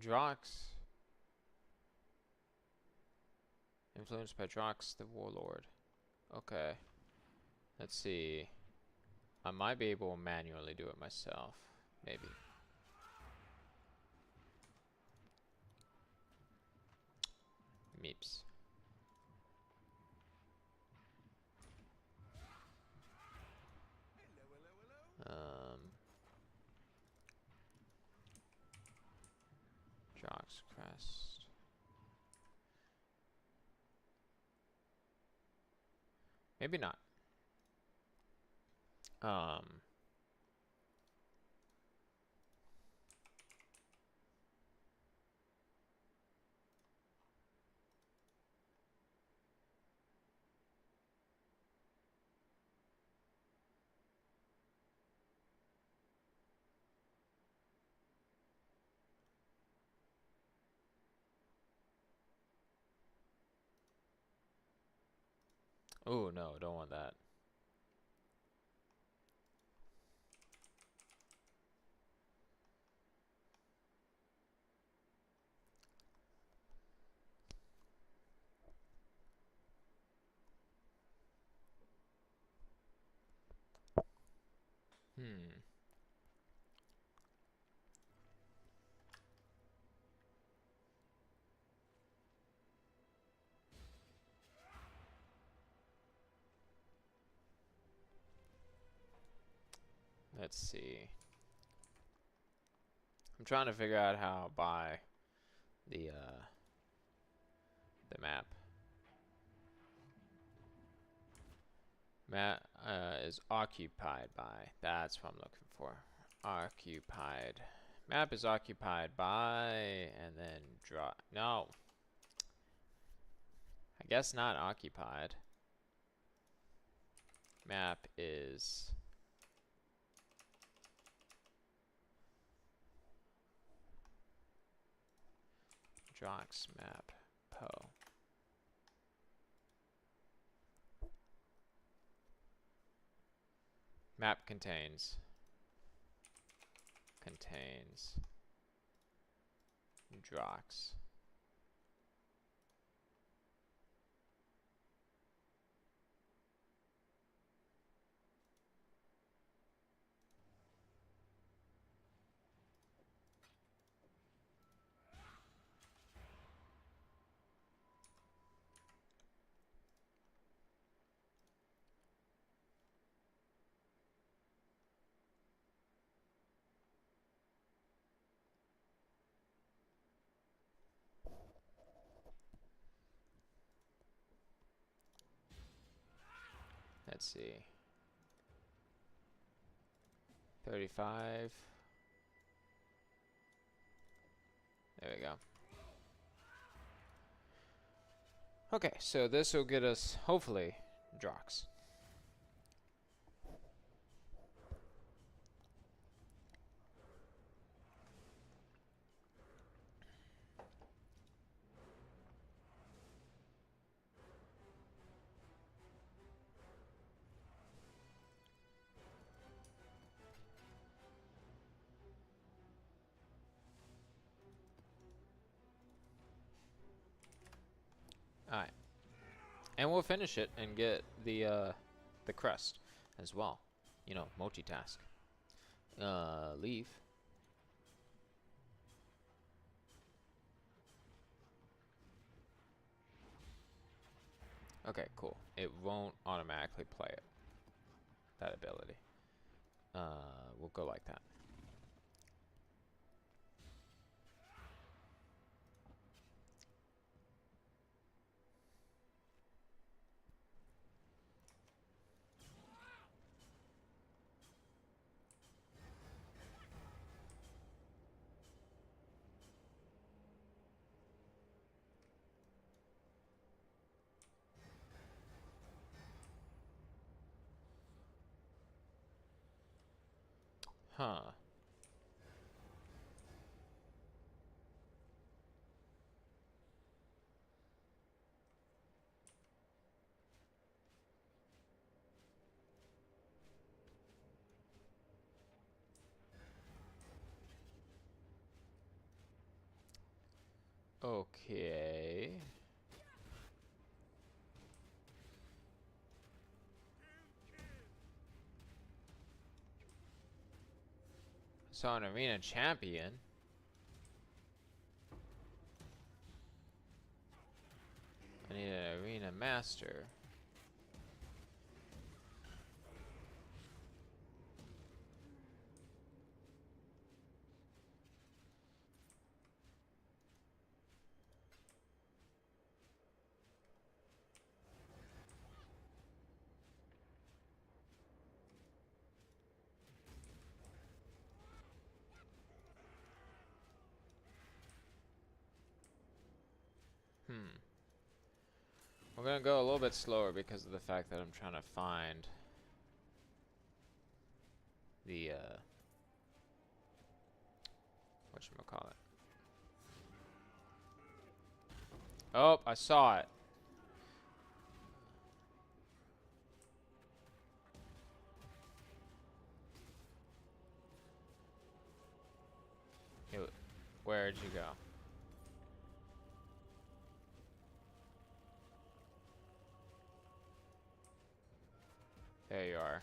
Drox. Influenced by Drox the Warlord. Okay. Let's see. I might be able to manually do it myself. Maybe. Meeps. Drox Crest. Maybe not. Um. Oh no, don't want that. Hmm. Let's see. I'm trying to figure out how to buy the the map. Map is occupied by. That's what I'm looking for. Occupied. Map is occupied by, and then draw. No. I guess not occupied. Map is Drox map po. Map contains Drox. Let's see. 35. There we go. Okay, so this will get us, hopefully, Drox. Alright. And we'll finish it and get the crest as well. You know, multitask. Leave. Okay, cool. It won't automatically play it. That ability. We'll go like that. Huh. Okay. So an arena champion. I need an arena master. We're gonna go a little bit slower because of the fact that I'm trying to find the whatchamacallit. Oh, I saw it. Where'd you go? There you are.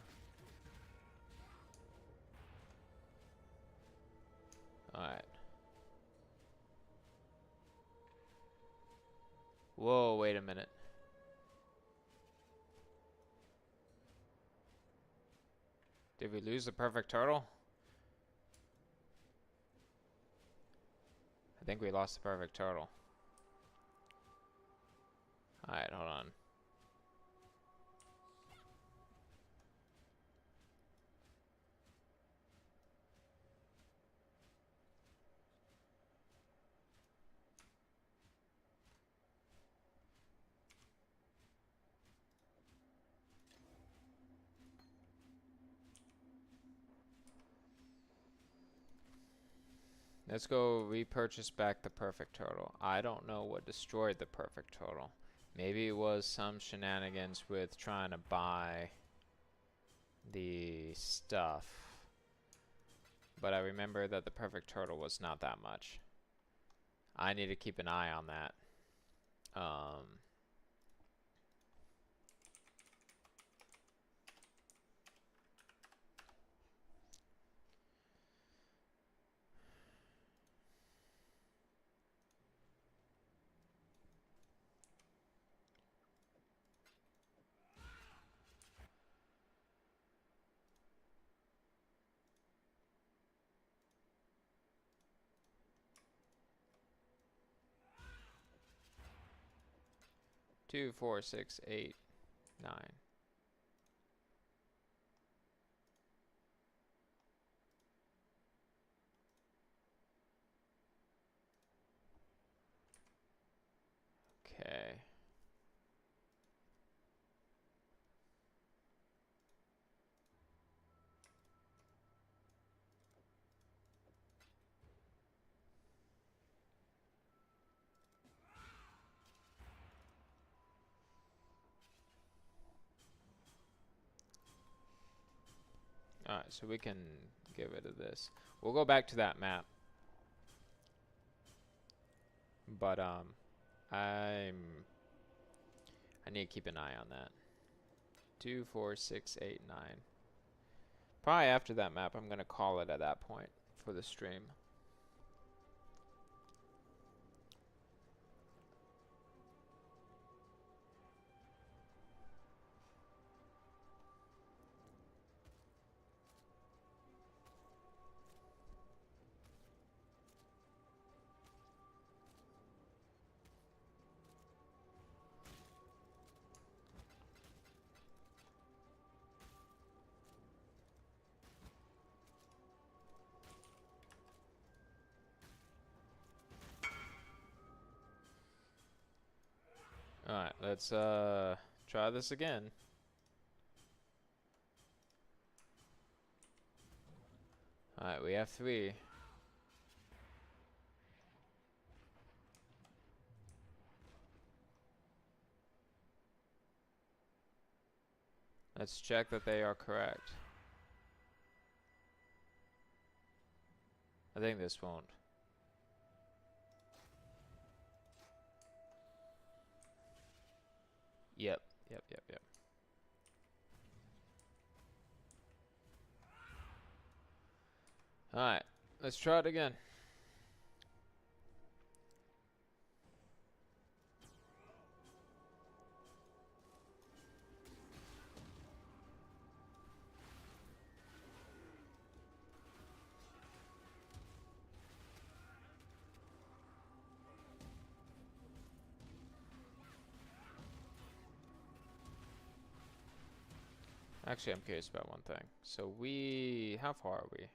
Alright. Whoa, wait a minute. Did we lose the perfect turtle? I think we lost the perfect turtle. Alright, hold on. Let's go repurchase back the perfect turtle. I don't know what destroyed the perfect turtle. Maybe it was some shenanigans with trying to buy the stuff. But I remember that the perfect turtle was not that much. I need to keep an eye on that. Two, 4, 6, 8, 9. Okay. Alright, so we can get rid of this. We'll go back to that map. But I need to keep an eye on that. 2, 4, 6, 8, 9. Probably after that map, I'm gonna call it at that point for the stream. Alright, let's try this again. Alright, we have 3. Let's check that they are correct. I think this won't. Yep. Alright, let's try it again. Actually, I'm curious about one thing. So how far are we?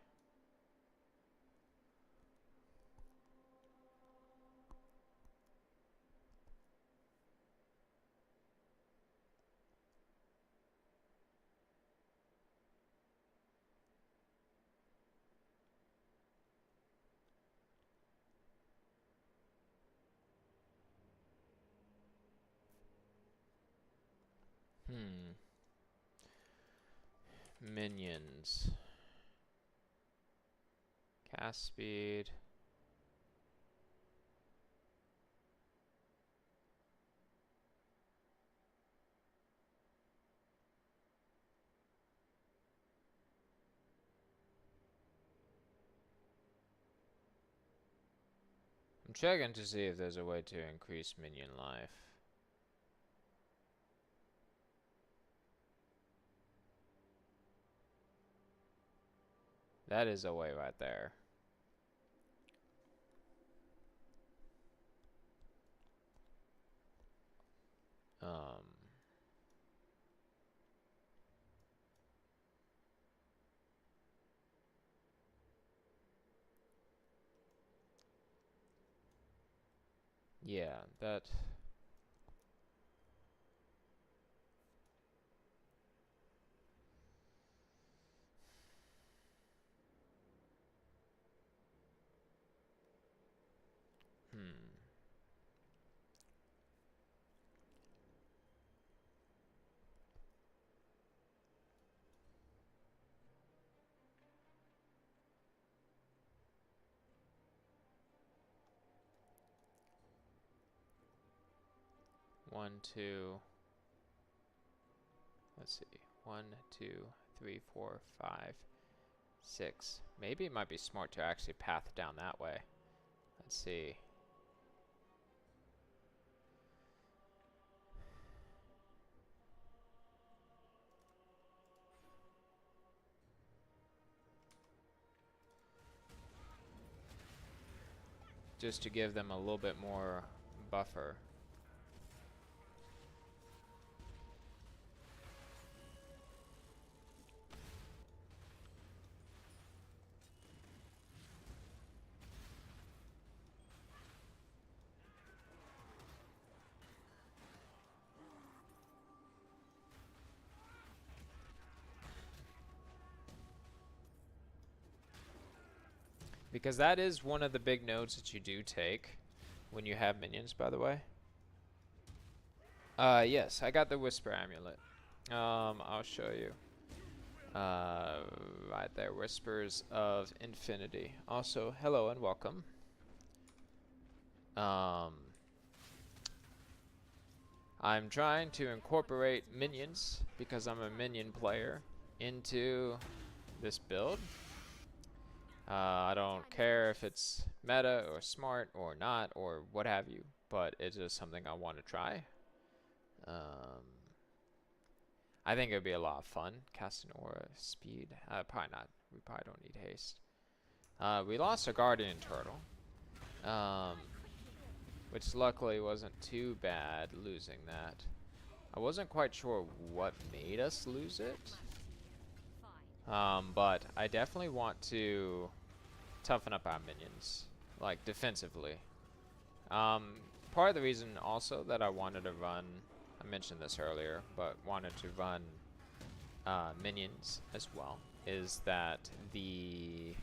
Minions. Cast speed. I'm checking to see if there's a way to increase minion life. That is a way right there. Um, yeah, that. Hmm. One, two. Let's see. 1, 2, 3, 4, 5, 6. Maybe it might be smart to actually path down that way. Let's see. Just to give them a little bit more buffer. Because that is one of the big nodes that you do take when you have minions, by the way. Yes, I got the Whisper Amulet. I'll show you. Right there, Whispers of Infinity. Also, hello and welcome. I'm trying to incorporate minions, because I'm a minion player, into this build. I don't care if it's meta or smart or not or what have you, but it's just something I want to try. I think it would be a lot of fun. Casting Aura, speed. Probably not. We probably don't need haste. We lost a Guardian Turtle, which luckily wasn't too bad losing that. I wasn't quite sure what made us lose it. But I definitely want to toughen up our minions, like defensively. Part of the reason also that I wanted to run, I mentioned this earlier, but wanted to run minions as well, is that the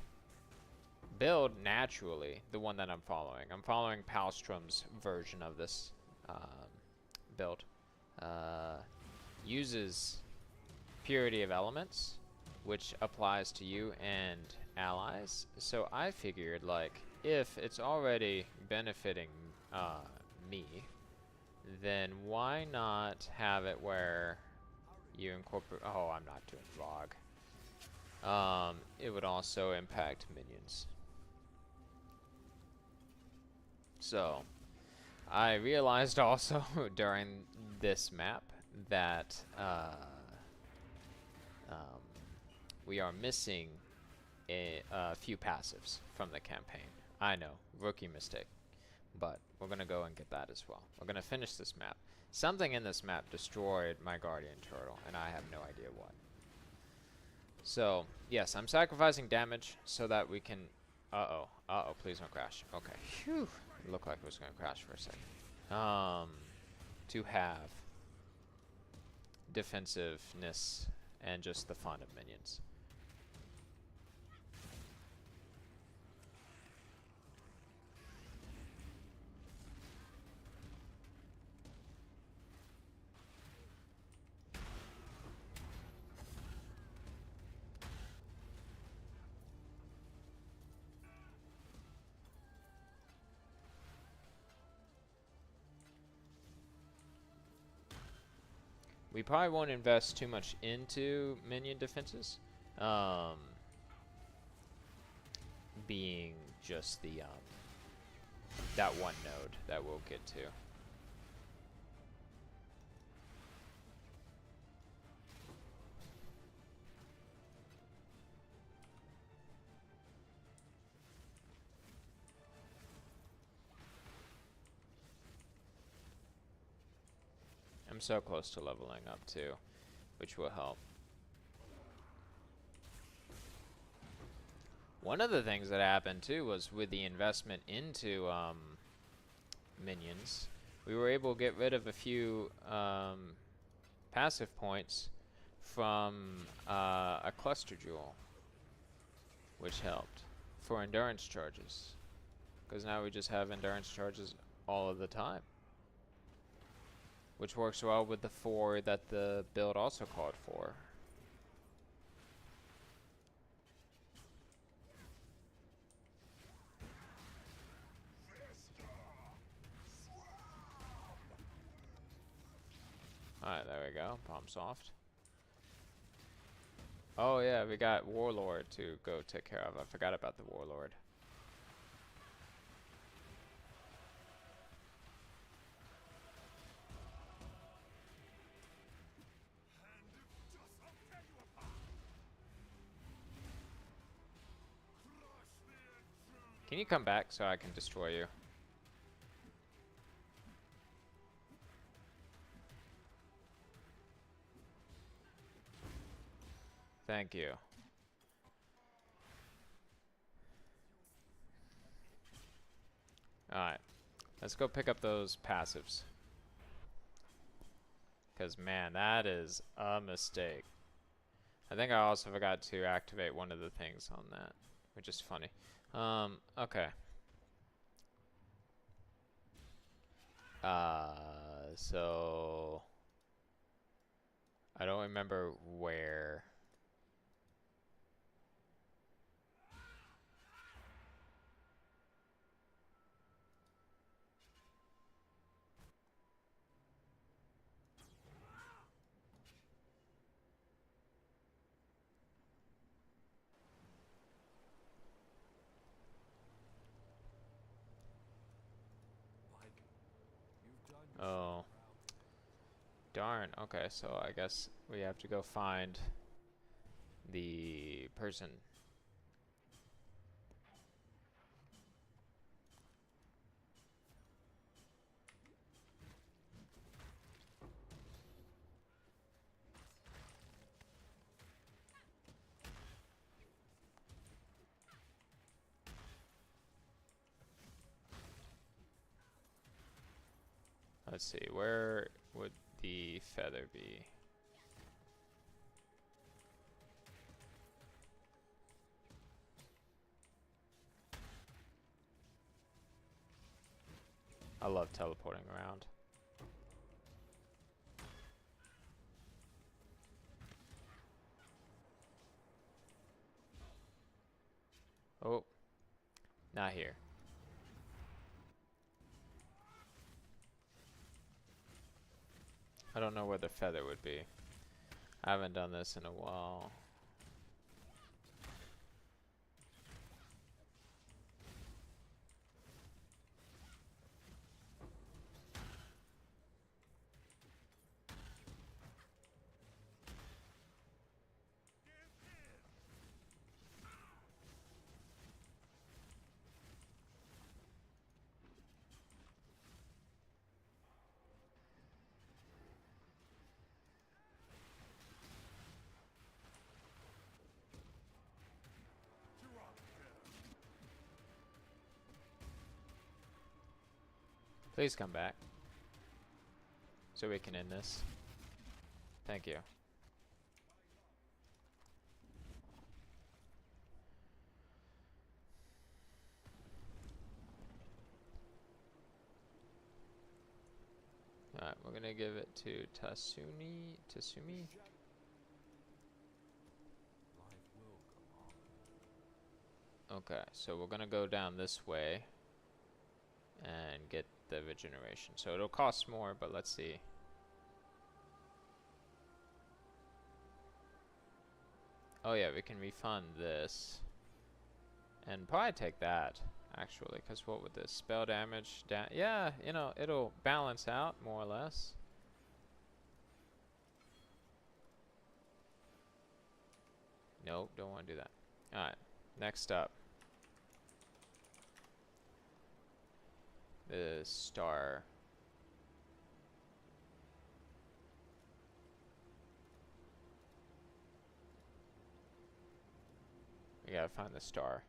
build naturally, the one that I'm following Palstrom's version of this build, uses Purity of Elements, which applies to you and allies. So I figured, like, if it's already benefiting me, then why not have it where you incorporate... Oh, I'm not doing vlog. It would also impact minions. So, I realized also during this map that we are missing a few passives from the campaign. I know, rookie mistake, but we're gonna go and get that as well. We're gonna finish this map. Something in this map destroyed my Guardian Turtle, and I have no idea what. So, yes, I'm sacrificing damage so that we can... Uh-oh, please don't crash. Okay, phew. It looked like it was gonna crash for a second. To have defensiveness and just the fun of minions. We probably won't invest too much into minion defenses, being just the that one node that we'll get to. I'm I'm so close to leveling up too, which will help. One of the things that happened too was with the investment into minions, we were able to get rid of a few passive points from a cluster jewel, which helped for endurance charges, because now we just have endurance charges all of the time, which works well with the 4 that the build also called for. Alright, there we go. Palm soft. Oh yeah, we got Warlord to go take care of. I forgot about the Warlord. Can you come back so I can destroy you? Thank you. Alright. Let's go pick up those passives. Because, man, that is a mistake. I think I also forgot to activate one of the things on that, which is funny. Okay. So I don't remember where. Oh. Darn. Okay, so I guess we have to go find the person. Let's see, where would the feather be? I love teleporting around. Oh, not here. I don't know where the feather would be. I haven't done this in a while. Please come back so we can end this. Thank you. Alright, we're gonna give it to Tasumi. Okay, so we're gonna go down this way and get the regeneration. So it'll cost more, but let's see. Oh yeah, we can refund this. And probably take that, actually, because what would this? Spell damage, yeah, you know, it'll balance out, more or less. Nope, don't want to do that. Alright, next up. The star. gotta find the star.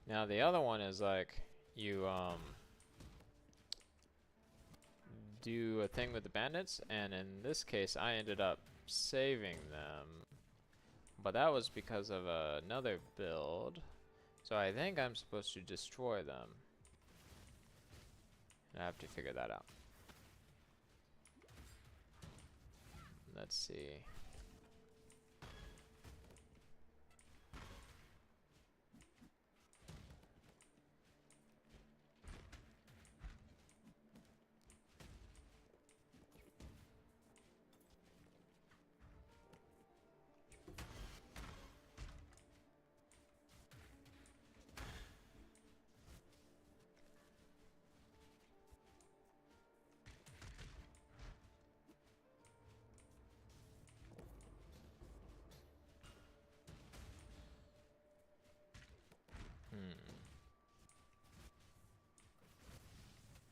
Now the other one is like you do a thing with the bandits, and in this case I ended up saving them, but that was because of another build, so I think I'm supposed to destroy them, and I have to figure that out. Let's see.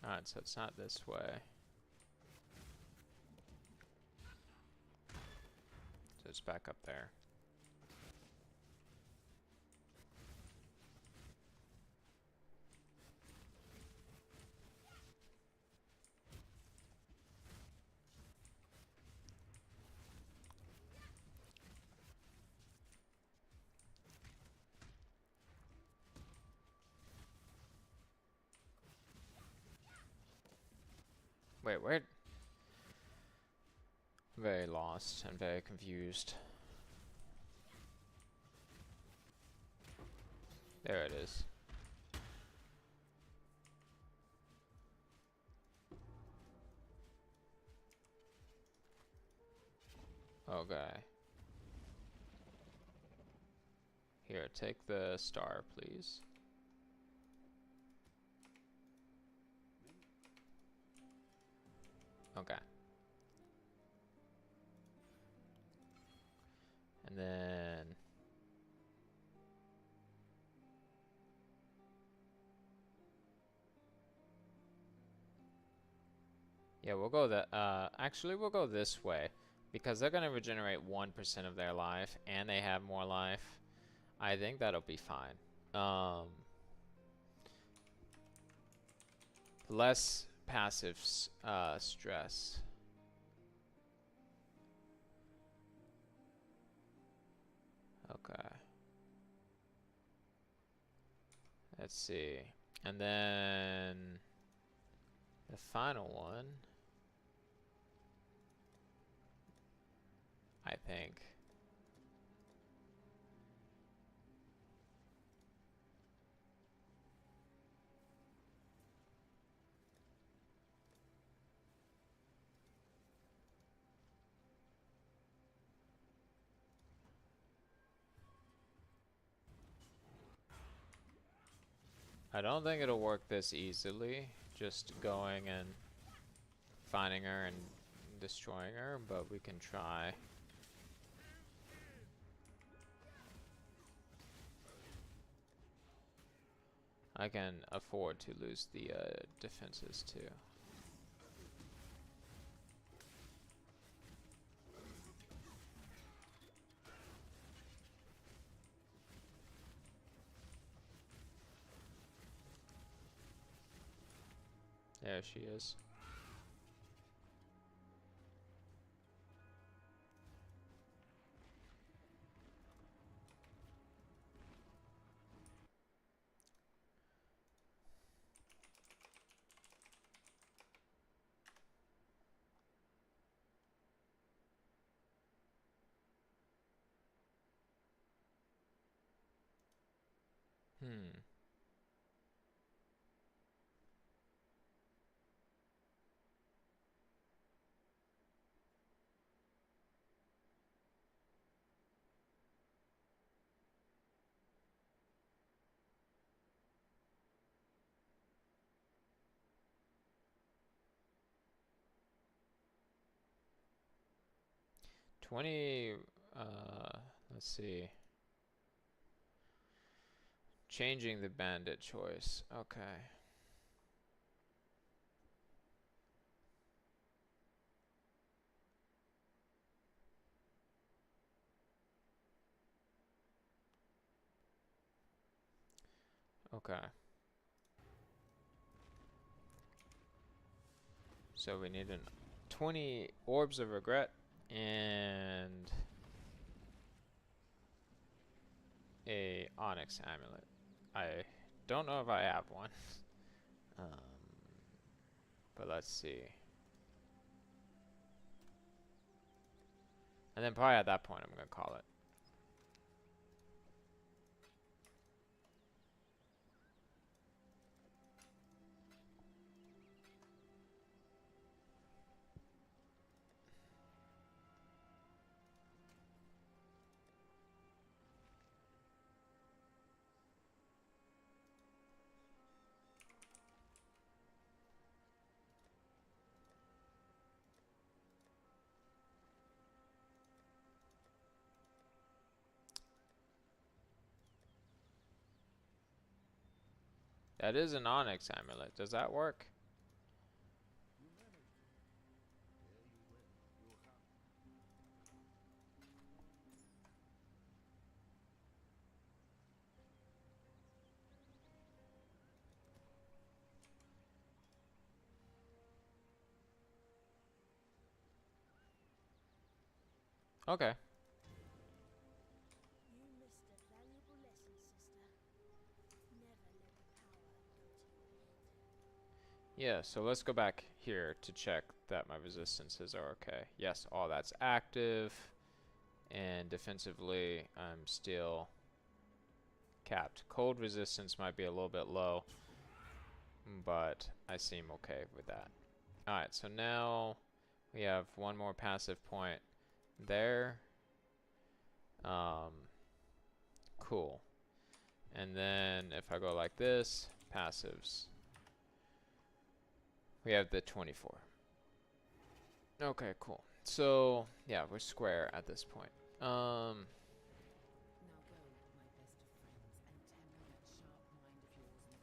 Alright, so it's not this way. So it's back up there. Wait, where? Very lost and very confused. There it is. Okay. Here, take the star, please. Okay. And then yeah, we'll go actually we'll go this way because they're gonna regenerate 1% of their life and they have more life. I think that'll be fine. Less passive stress. Okay. Let's see. And then the final one, I think. I don't think it'll work this easily, just going and finding her and destroying her, but we can try. I can afford to lose the defenses too. There she is. Hmm. 20, let's see. Changing the bandit choice. Okay. Okay. So we need 20 orbs of regret and a onyx amulet. I don't know if I have one. But let's see. And then probably at that point I'm gonna call it. That is an onyx amulet. Does that work? Okay. You missed a valuable lesson, sister. Never let the power go to your head. Yeah, so let's go back here to check that my resistances are okay. Yes, all that's active. And defensively, I'm still capped. Cold resistance might be a little bit low, but I seem okay with that. Alright, so now we have one more passive point there. Cool. And then if I go like this, passives, we have the 24. Okay, cool. So, yeah, we're square at this point. Now go, my best of friends, and temper that sharp mind of yours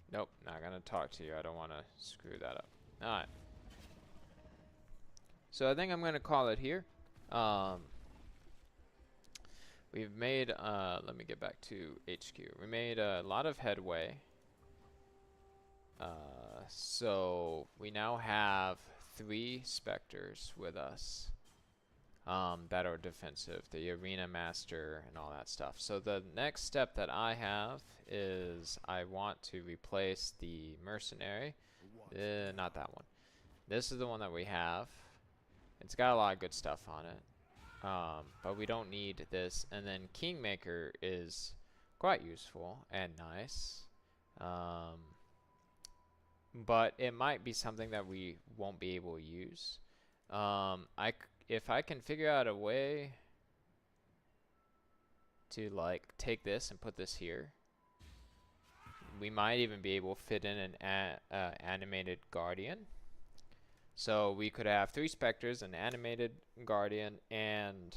and Nope, not gonna talk to you. I don't want to screw that up. Alright. So I think I'm gonna call it here. We've made, let me get back to HQ. We made a lot of headway. So we now have 3 specters with us that are defensive, the arena master and all that stuff. So the next step that I have is I want to replace the mercenary. Not that one. This is the one that we have. It's got a lot of good stuff on it. But we don't need this. And then Kingmaker is quite useful and nice. But it might be something that we won't be able to use. If I can figure out a way to like take this and put this here, we might even be able to fit in an animated guardian. So we could have 3 specters, an animated guardian, and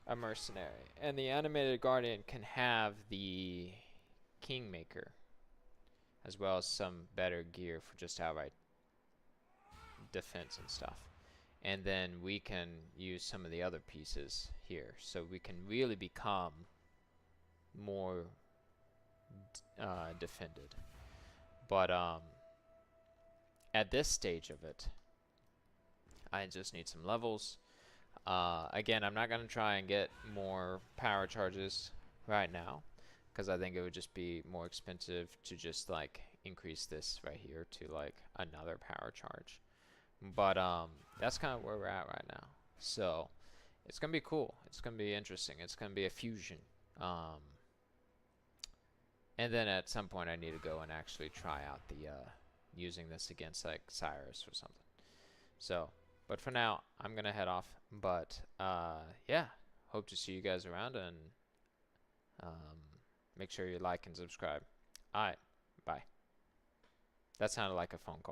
a mercenary. And the animated guardian can have the Kingmaker, as well as some better gear for just outright defense and stuff. And then we can use some of the other pieces here, so we can really become more defended. But at this stage of it, I just need some levels. Again, I'm not going to try and get more power charges right now, because I think it would just be more expensive to just like increase this right here to like another power charge. But that's kind of where we're at right now. So it's going to be cool. It's going to be interesting. It's going to be a fusion. And then at some point I need to go and actually try out the using this against like Cyrus or something. So, but for now, I'm going to head off. But yeah, hope to see you guys around, and make sure you like and subscribe. Alright, bye. That sounded like a phone call.